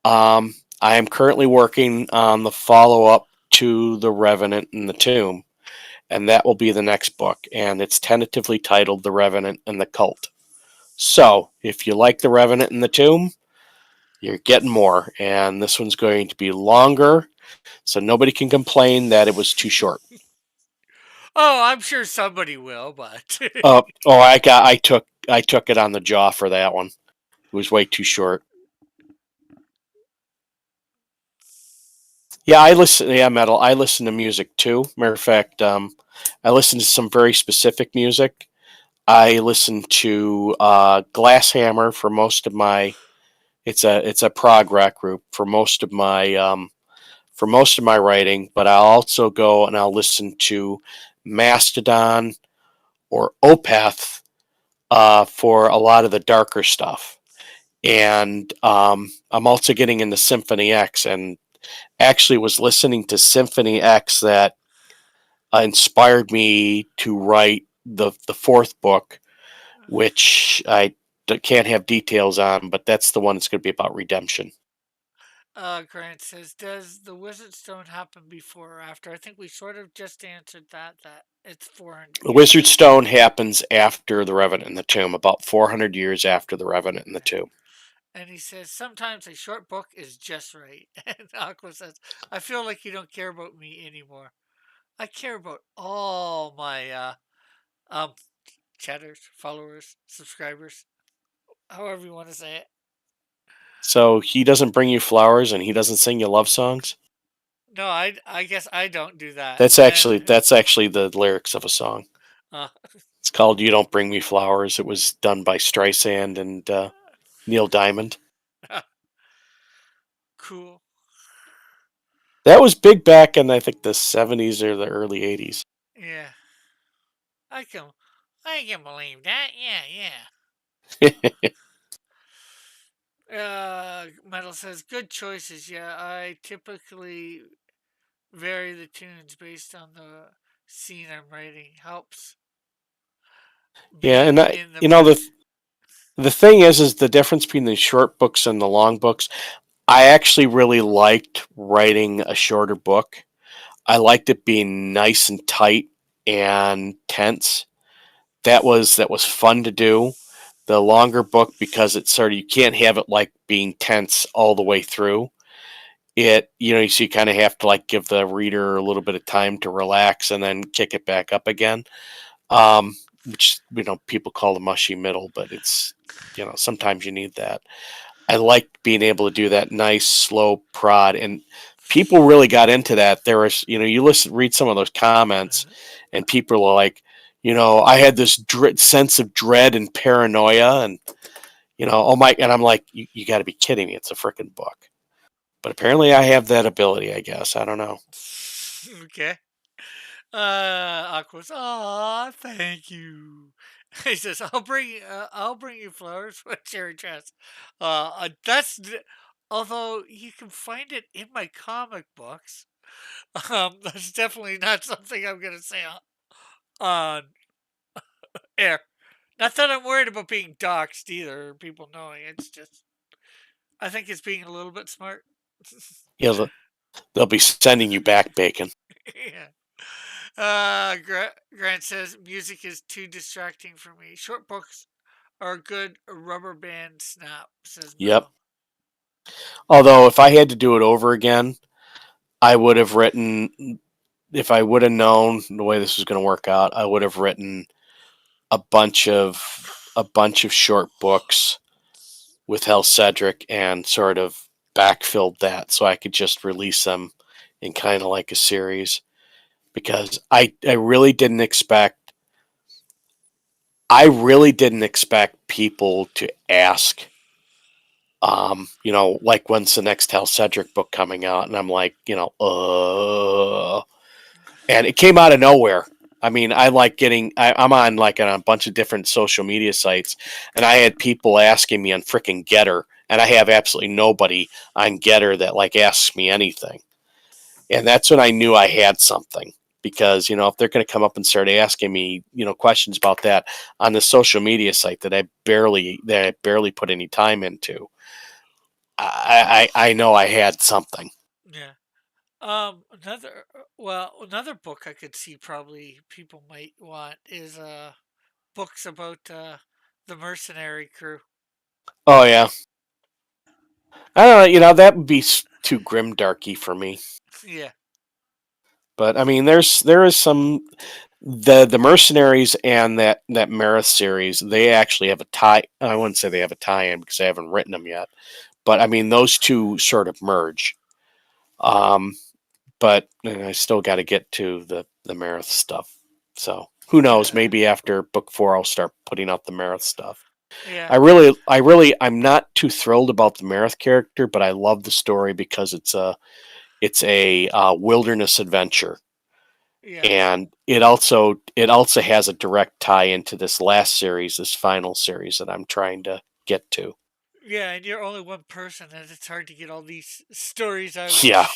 I am currently working on the follow up to The Revenant and the Tomb, and that will be the next book, and it's tentatively titled The Revenant and the Cult. So, if you like The Revenant and the Tomb, you're getting more, and this one's going to be longer, so nobody can complain that it was too short. Oh, I'm sure somebody will, but I took it on the jaw for that one. It was way too short. Yeah, I listen. Yeah, metal. I listen to music too. Matter of fact, I listen to some very specific music. I listen to Glasshammer for most of my. It's a prog rock group for most of my writing. But I'll also go and I'll listen to Mastodon or Opeth for a lot of the darker stuff. And I'm also getting into Symphony X, and actually was listening to Symphony X that inspired me to write the fourth book, which I can't have details on, but that's the one that's going to be about redemption. Grant says, does the Wizard Stone happen before or after? I think we sort of just answered that it's 400 The years Wizard after. Stone happens after the Revenant and the Tomb, about 400 years after the Revenant and the Tomb. And he says, sometimes a short book is just right. And Aqua says, I feel like you don't care about me anymore. I care about all my um chatters, followers, subscribers, however you want to say it. So he doesn't bring you flowers and he doesn't sing you love songs. No, I guess I don't do that. That's actually the lyrics of a song. uh, It's called "You Don't Bring Me Flowers." It was done by Streisand and Neil Diamond. cool. That was big back in I think the 70s or the early 80s. Yeah. I can I can believe that. Yeah. Metal says good choices. Yeah, I typically vary the tunes based on the scene I'm writing. Helps Yeah, being and in the mood. the thing is the difference between the short books and the long books. I actually really liked writing a shorter book. I liked it being nice and tight and tense. That was fun to do. The longer book, because it's sort of, you can't have it like being tense all the way through. So you kind of have to like give the reader a little bit of time to relax and then kick it back up again. Which people call the mushy middle, but it's sometimes you need that. I like being able to do that nice slow prod, and people really got into that. There was, read some of those comments, and people are like, I had this sense of dread and paranoia, and oh my, and I'm like, you got to be kidding me! It's a freaking book. But apparently, I have that ability. I guess I don't know. Okay. Aqua's, aw, thank you. He says, I'll bring you flowers with cherry dress. Although you can find it in my comic books, that's definitely not something I'm gonna say on air. Not that I'm worried about being doxxed either, or people knowing. It's just, I think it's being a little bit smart. Yeah, they'll be sending you back bacon. Yeah. Grant says music is too distracting for me. Short books are a good rubber band snap, says Yep. Mel. Although if I had to do it over again, I would have written. If I would have known the way this was going to work out, I would have written a bunch of short books with Hal Cedric and sort of backfilled that so I could just release them in kind of like a series because I really didn't expect people to ask like when's the next Hal Cedric book coming out, and I'm like, and it came out of nowhere. I mean, I'm on like on a bunch of different social media sites, and I had people asking me on freaking Getter, and I have absolutely nobody on Getter that like asks me anything. And that's when I knew I had something because, if they're going to come up and start asking me, questions about that on the social media site that I barely put any time into, I know I had something. Yeah. Another book I could see probably people might want is books about the mercenary crew. Oh yeah, I don't know. That would be too grimdarky for me. Yeah. But I mean, there is some the mercenaries and that Marith series. They actually have a tie. I wouldn't say they have a tie-in because I haven't written them yet. But I mean, those two sort of merge. Um, but I still got to get to the Marith stuff. So who knows? Yeah. Maybe after book 4, I'll start putting out the Marith stuff. Yeah. I'm not too thrilled about the Marith character, but I love the story because it's a wilderness adventure, Yeah. and it also has a direct tie into this final series that I'm trying to get to. Yeah, and you're only one person, and it's hard to get all these stories out. Yeah,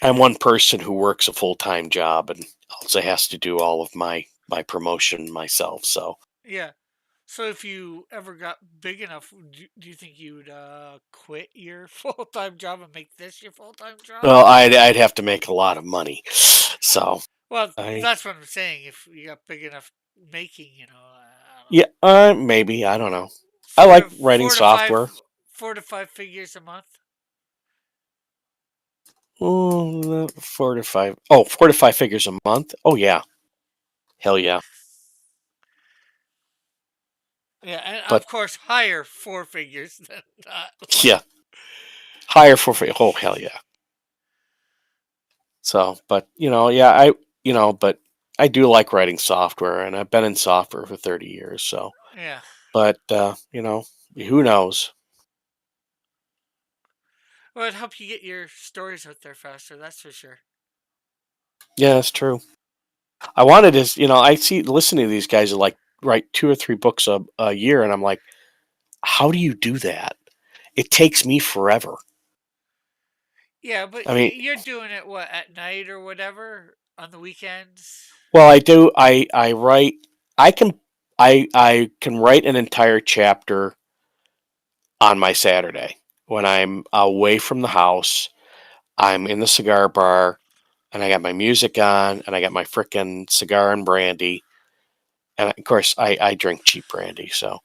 I'm one person who works a full-time job and also has to do all of my promotion myself. So, Yeah. So if you ever got big enough, do you think you would quit your full time job and make this your full time job? well, I'd have to make a lot of money. So, Well, I that's what I'm saying. If you got big enough making, I don't know, yeah, maybe I don't know. I four like to writing four to five, software. 4 to 5 figures a month. Mm, 4 to 5. Oh, 4 to 5 figures a month. Oh yeah, hell yeah. Yeah, and But of course higher 4 figures than that. yeah, higher oh hell yeah. So, but yeah, but I do like writing software, and I've been in software for 30 years. So, Yeah. but who knows? Well, it'd help you get your stories out there faster. That's for sure. Yeah, that's true. I wanted to, I see listening to these guys who like write 2 or 3 books a year, and I'm like, how do you do that? It takes me forever. Yeah, but I mean, you're doing it what at night or whatever on the weekends. well, I do. I write. I can I can write an entire chapter on my Saturday when I'm away from the house. I'm in the cigar bar, and I got my music on, and I got my frickin' cigar and brandy. And of course, I drink cheap brandy, so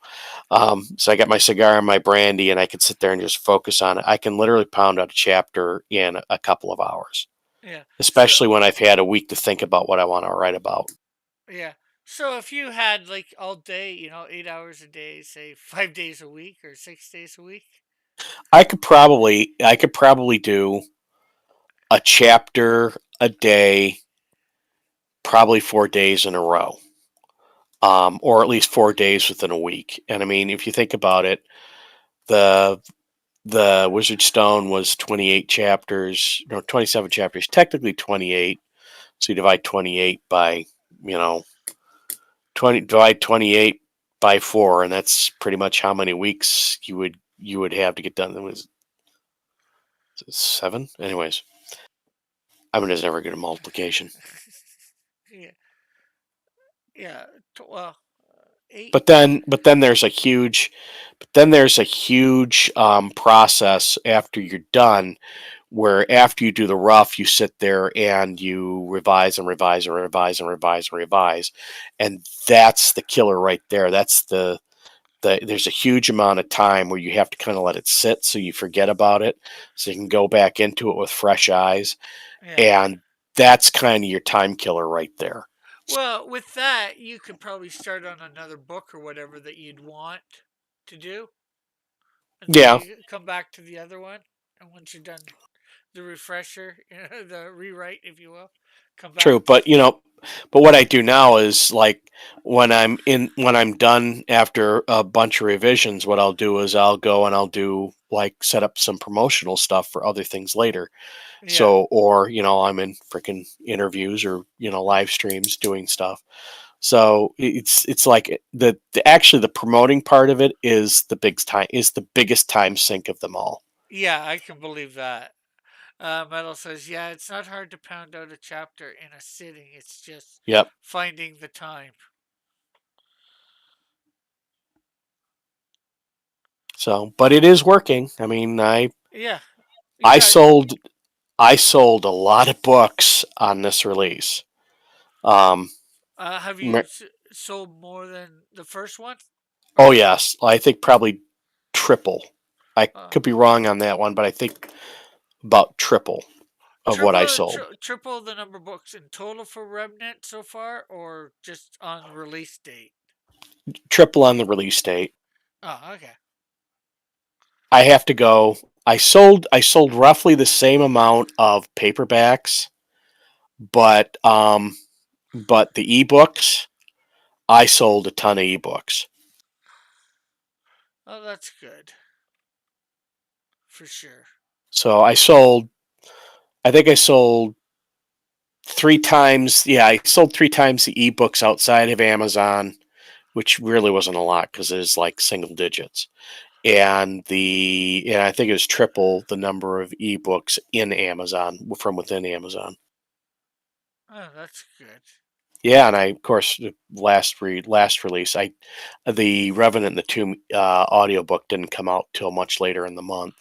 I got my cigar and my brandy, and I can sit there and just focus on it. I can literally pound out a chapter in a couple of hours, Yeah. So especially when I've had a week to think about what I want to write about. yeah. So if you had like all day, 8 hours a day, say 5 days a week or 6 days a week. I could probably do a chapter a day, probably 4 days in a row, or at least 4 days within a week. And I mean, if you think about it, the the Wizard Stone was 28 chapters, no, 27 chapters, technically 28. So you divide 28 by, you know, 28 by 4, and that's pretty much how many weeks you would have to get done. It was 7, anyways. I'm just never good at multiplication. Yeah, yeah. Well, eight. But then there's a huge process after you're done, where after you do the rough, you sit there and you revise and revise and revise and revise and revise, and that's the killer right there. That's there's a huge amount of time where you have to kind of let it sit so you forget about it, so you can go back into it with fresh eyes, Yeah. and that's kind of your time killer right there. Well, with that, you could probably start on another book or whatever that you'd want to do, and then Yeah, you come back to the other one. And once you're done the refresher, the rewrite, if you will, come back true. to. But what I do now is, like, when I'm done after a bunch of revisions, what I'll do is I'll go and I'll do, like, set up some promotional stuff for other things later. Yeah, So, or, I'm in freaking interviews or, live streams doing stuff. So it's like actually the promoting part of it is the biggest time sink of them all. yeah, I can believe that. Metal says, yeah, it's not hard to pound out a chapter in a sitting. It's just Yep. finding the time. So, but it is working. I mean, Yeah, you I got. sold I sold a lot of books on this release. Um, Have you me- sold more than the first one? oh Or yes, I think probably triple. I uh, could be wrong on that one, but I think about triple of what I sold. triple the number of books in total for Remnant so far, or just on release date? Triple on the release date. Oh, okay. I have to go. I sold roughly the same amount of paperbacks, but the ebooks, I sold a ton of ebooks. Oh, that's good for sure. So I think I sold 3 times. Yeah, I sold 3 times the ebooks outside of Amazon, which really wasn't a lot because it was like single digits. And I think it was triple the number of ebooks in Amazon from within Amazon. Oh, that's good. Yeah, and I, of course, the last release, the Revenant and the Tomb audiobook didn't come out till much later in the month.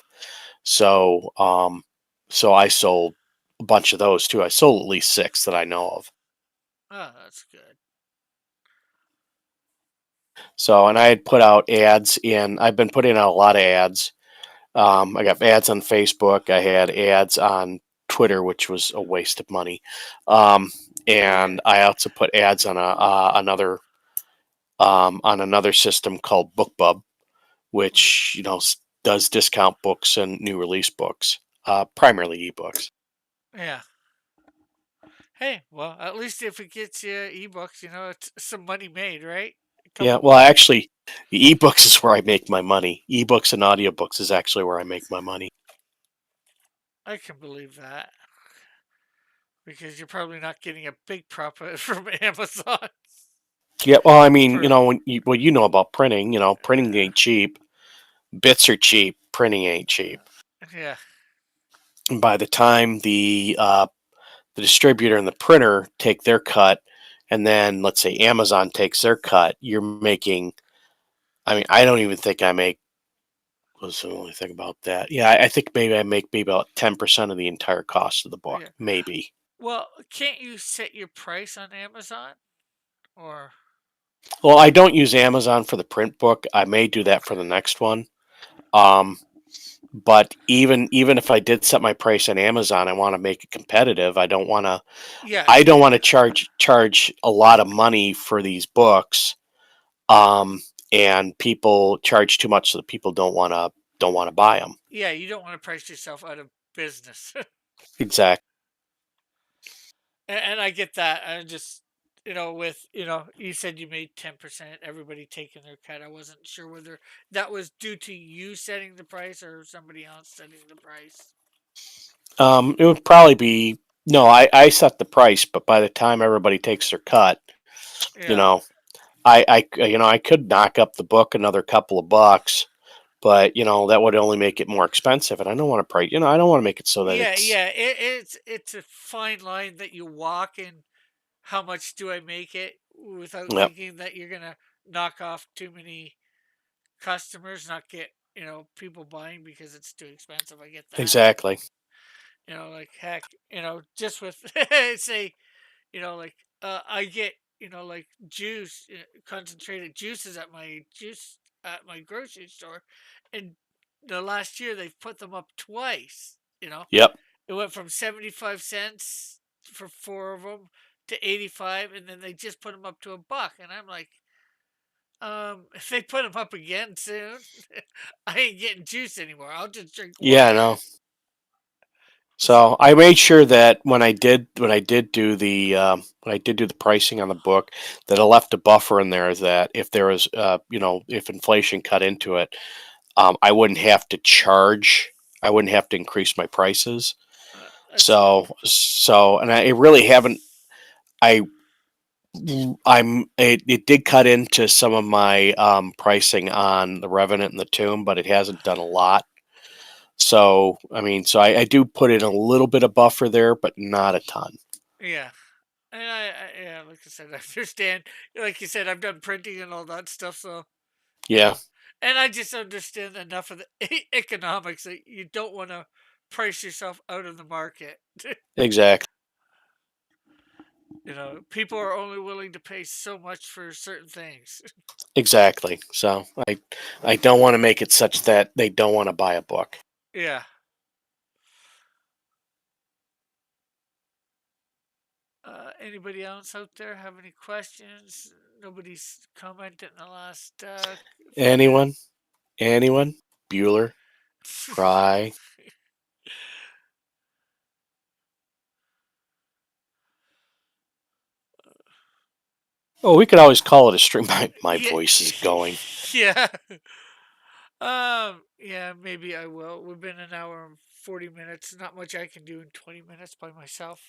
So I sold a bunch of those too. I sold at least 6 that I know of. Oh, that's good. So, and I had put out ads in. I've been putting out a lot of ads. I got ads on Facebook. I had ads on Twitter, which was a waste of money. Yeah. And I also put ads on another system called BookBub, which does discount books and new release books, primarily ebooks. Yeah. Hey, well, at least if it gets you ebooks, it's some money made, right? A Yeah, couple. well, actually, the ebooks is where I make my money. Ebooks and audiobooks is actually where I make my money. I can believe that because you're probably not getting a big profit from Amazon. Yeah, well, I mean, For what you know about printing, printing ain't cheap. Bits are cheap. Printing ain't cheap. yeah, And by the time the distributor and the printer take their cut, and then let's say Amazon takes their cut, you're making. I mean, I don't even think I make. What's the only thing about that? Yeah, I think maybe I make maybe about 10% of the entire cost of the book, yeah. maybe. Well, can't you set your price on Amazon? Or Well, I don't use Amazon for the print book. I may do that for the next one. Um, but even if I did set my price on Amazon, I want to make it competitive. yeah, I don't want to charge a lot of money for these books. Um, and people charge too much, so that people don't want to buy them. yeah, you don't want to price yourself out of business. Exactly. And I get that. I just, with, you said you made 10%, everybody taking their cut. I wasn't sure whether that was due to you setting the price or somebody else setting the price. It would probably be No, I set the price, but by the time everybody takes their cut, you Yeah. know, I could knock up the book another couple of bucks, but that would only make it more expensive, and I don't want to price. I don't want to make it so that Yeah, it's yeah. It's a fine line that you walk in. How much do I make it without yep, thinking that you're gonna knock off too many customers, not get people buying because it's too expensive. I get that. exactly. Like heck, just with say, like I get like juice, concentrated juices at my grocery store, and the last year they've put them up twice. Yep, It went from 75 cents for four of them to 85, and then they just put them up to $1. And I'm like, if they put them up again soon, I ain't getting juice anymore. I'll just drink yeah, water. no. So I made sure that when I did do the pricing on the book, that I left a buffer in there that if there was if inflation cut into it, I wouldn't have to charge. I wouldn't have to increase my prices. That's So, and I really haven't. I it did cut into some of my pricing on the Revenant and the Tomb, but it hasn't done a lot. So I mean, I do put in a little bit of buffer there, but not a ton. yeah. And yeah, like I said, I understand. Like you said, I've done printing and all that stuff, so you Yeah, know, and I just understand enough of the economics that you don't want to price yourself out of the market. exactly, People are only willing to pay so much for certain things. exactly. So I don't want to make it such that they don't want to buy a book. Yeah. Anybody else out there have any questions? Nobody's commented in the last few Anyone? minutes. Anyone? Bueller? Cry? Oh, we could always call it a stream. My Yeah, voice is going. yeah. Yeah, maybe I will. We've been an hour and 40 minutes. Not much I can do in 20 minutes by myself.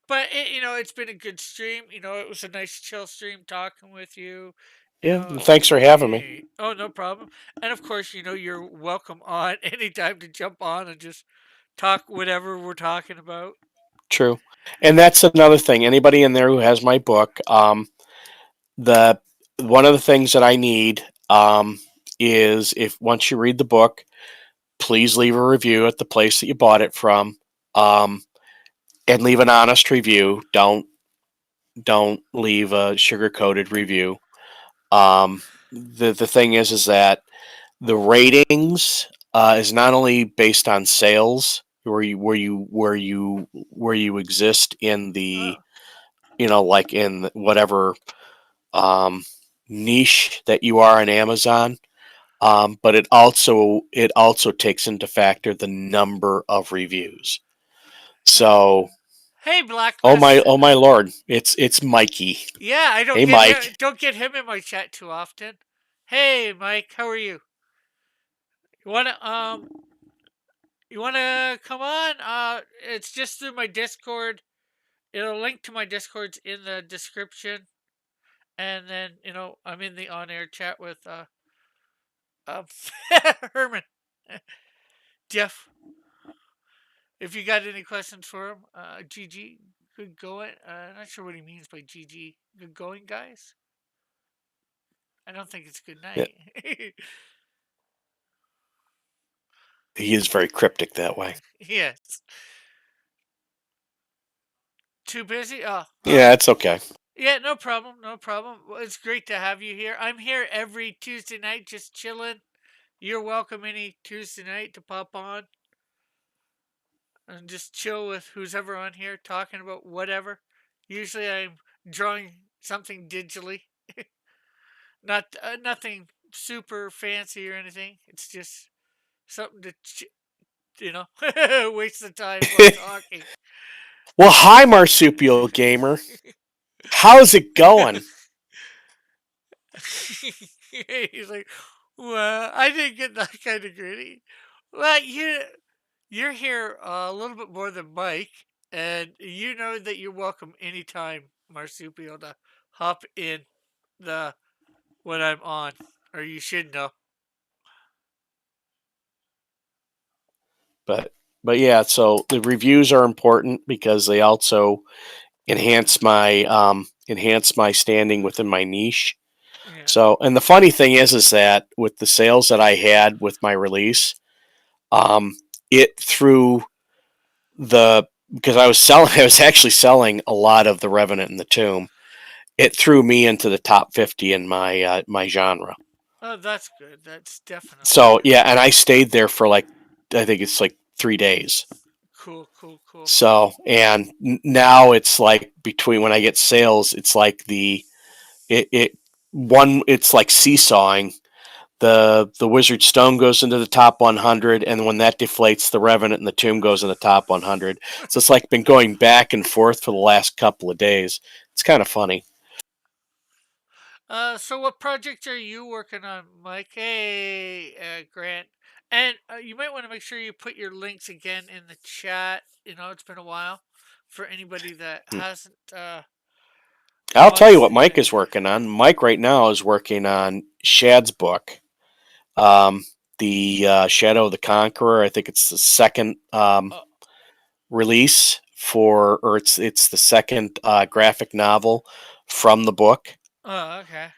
But it's been a good stream. It was a nice chill stream talking with you. Yeah, thanks for having me. Oh, no problem. And of course, you're welcome on anytime to jump on and just talk whatever we're talking about. True. And that's another thing. Anybody in there who has my book, the one of the things that I need is if once you read the book, please leave a review at the place that you bought it from, um, and leave an honest review. Don't leave a sugar coated review. The thing is that the ratings is not only based on sales where you exist in the Oh, like in whatever um, niche that you are on Amazon, but it also takes into factor the number of reviews. uh, So, hey, Blacklist. oh my lord, it's Mikey. Yeah, I don't Hey get him. Mike, Don't get him in my chat too often. Hey, Mike, how are you? You wanna come on? It's just through my Discord. It'll link to my Discords in the description, and then I'm in the on-air chat with um Herman. Jeff. If you got any questions for him, GG, good going. Not sure what he means by GG. Good going, guys. I don't think it's good yeah, night. he is very cryptic that way. Yes. Too busy? Oh, Yeah, it's okay. yeah, no problem, no problem. Well, it's great to have you here. I'm here every Tuesday night just chilling. You're welcome any Tuesday night to pop on and just chill with who's ever on here talking about whatever. Usually I'm drawing something digitally. Not nothing super fancy or anything. It's just something to waste the time while talking. Well, hi, Marsupial Gamer. How's it going? He's like, well, I didn't get that kind of gritty. Well, you're here a little bit more than Mike, and you know that you're welcome anytime, Marsupial, to hop in the when I'm on, or you should know. But yeah, so the reviews are important because they also enhance my standing within my niche. Yeah. So, and the funny thing is that with the sales that I had with my release, it threw the because I was selling, I was actually selling a lot of the Revenant and the Tomb. It threw me into the top 50 in my genre. Oh, that's good. That's definitely So good. yeah, and I stayed there for like I think it's like 3 days. Cool, cool, cool. So and now it's like between when I get sales, it's like it one it's like seesawing. The Wizard Stone goes into the top 100, and when that deflates, the Revenant and the Tomb goes in the top 100. So it's like been going back and forth for the last couple of days. It's kind of funny. So what project are you working on, Mike? Hey, Grant. And you might want to make sure you put your links again in the chat. You know, it's been a while for anybody that hasn't I'll tell you wants what to Mike get. is working on. Mike right now is working on Shad's book, um, the Shadow of the Conqueror. I think it's the second Oh, release or it's the second graphic novel from the book. oh, okay.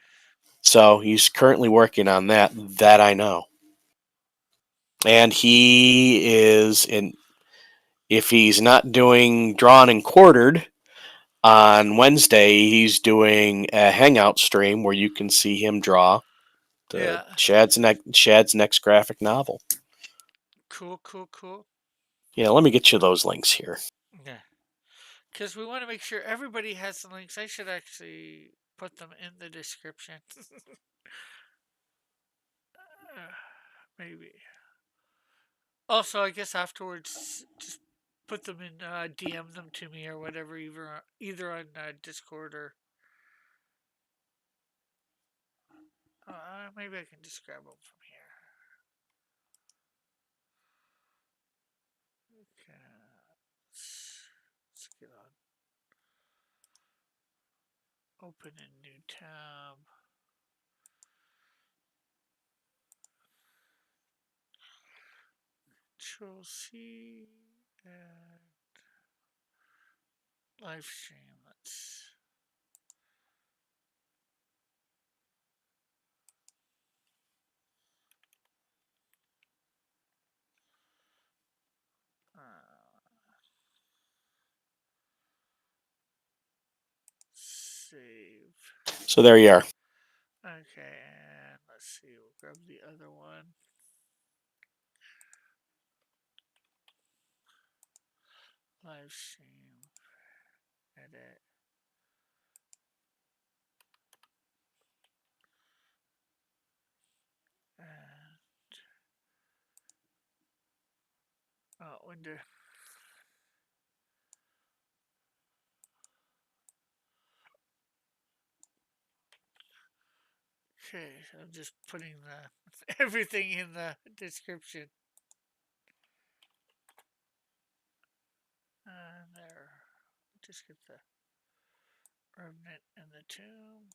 So he's currently working on that. That I know, and he is in. If he's not doing Drawn and Quartered on Wednesday, he's doing a hangout stream where you can see him draw the Yeah. Shad's next graphic novel. Cool, cool, cool. Yeah, let me get you those links here. Yeah. Because we want to make sure everybody has the links. I should actually put them in the description. Maybe. Also, I guess afterwards, just put them in, DM them to me or whatever, either on Discord or maybe I can just grab them from here. Okay, let's get on. Open a new tab. Control C and live stream. Let's. Save. So there you are. Okay, and let's see. We'll grab the other one. Live stream. Edit. And window. Okay, so I'm just putting the everything in the description. And there. Just get the Revenant and the Tomb.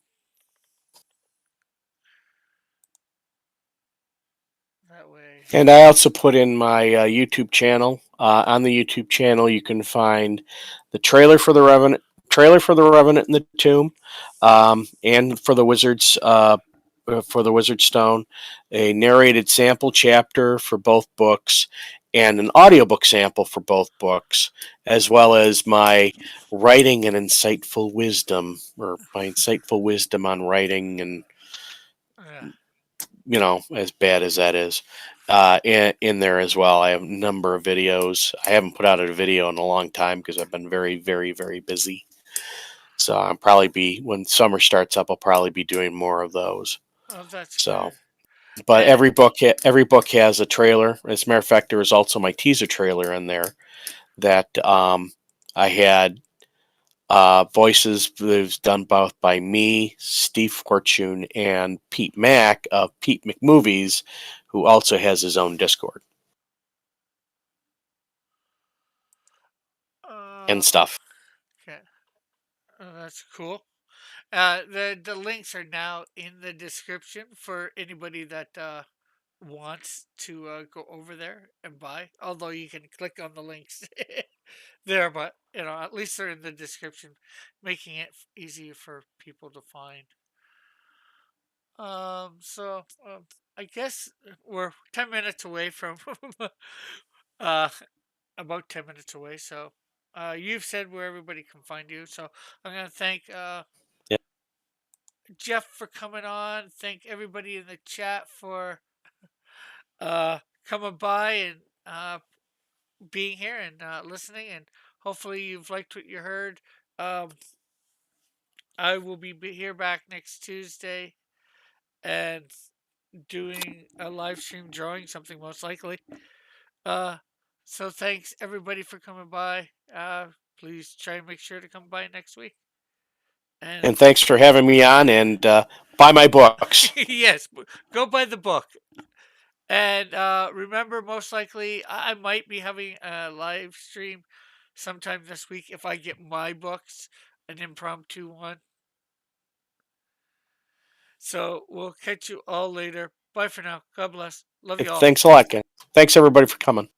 That way. And I also put in my YouTube channel. On the YouTube channel, you can find the trailer for the Revenant and the Tomb, and for the Wizard Stone, a narrated sample chapter for both books, and an audiobook sample for both books, as well as my writing and insightful wisdom, or my insightful wisdom on writing and Yeah. as bad as that is, in there as well. I have a number of videos. I haven't put out a video in a long time because I've been very, very, very busy. So I'll probably be when summer starts up. I'll probably be doing more of those. Oh, that's So, good. but And every book has a trailer. As a matter of fact, there was also my teaser trailer in there that I had voices that was done both by me, Steve Fortune, and Pete Mack of Pete McMovies, who also has his own Discord. and stuff. Okay, that's cool. The links are now in the description for anybody that wants to go over there and buy. Although you can click on the links there, but at least they're in the description, making it easier for people to find. So I guess we're 10 minutes away from uh about 10 minutes away. So you've said where everybody can find you. So I'm gonna thank Yeah. Jeff for coming on. Thank everybody in the chat for coming by and being here and listening. And hopefully you've liked what you heard. Um, I will be here back next Tuesday and doing a live stream drawing something most likely. Uh, so thanks everybody for coming by. Please try and make sure to come by next week. And thanks for having me on, and buy my books. Yes, go buy the book. And remember, most likely, I might be having a live stream sometime this week if I get my books, an impromptu one. So we'll catch you all later. Bye for now. God bless. Love you all. Thanks a lot, Ken. Thanks everybody for coming.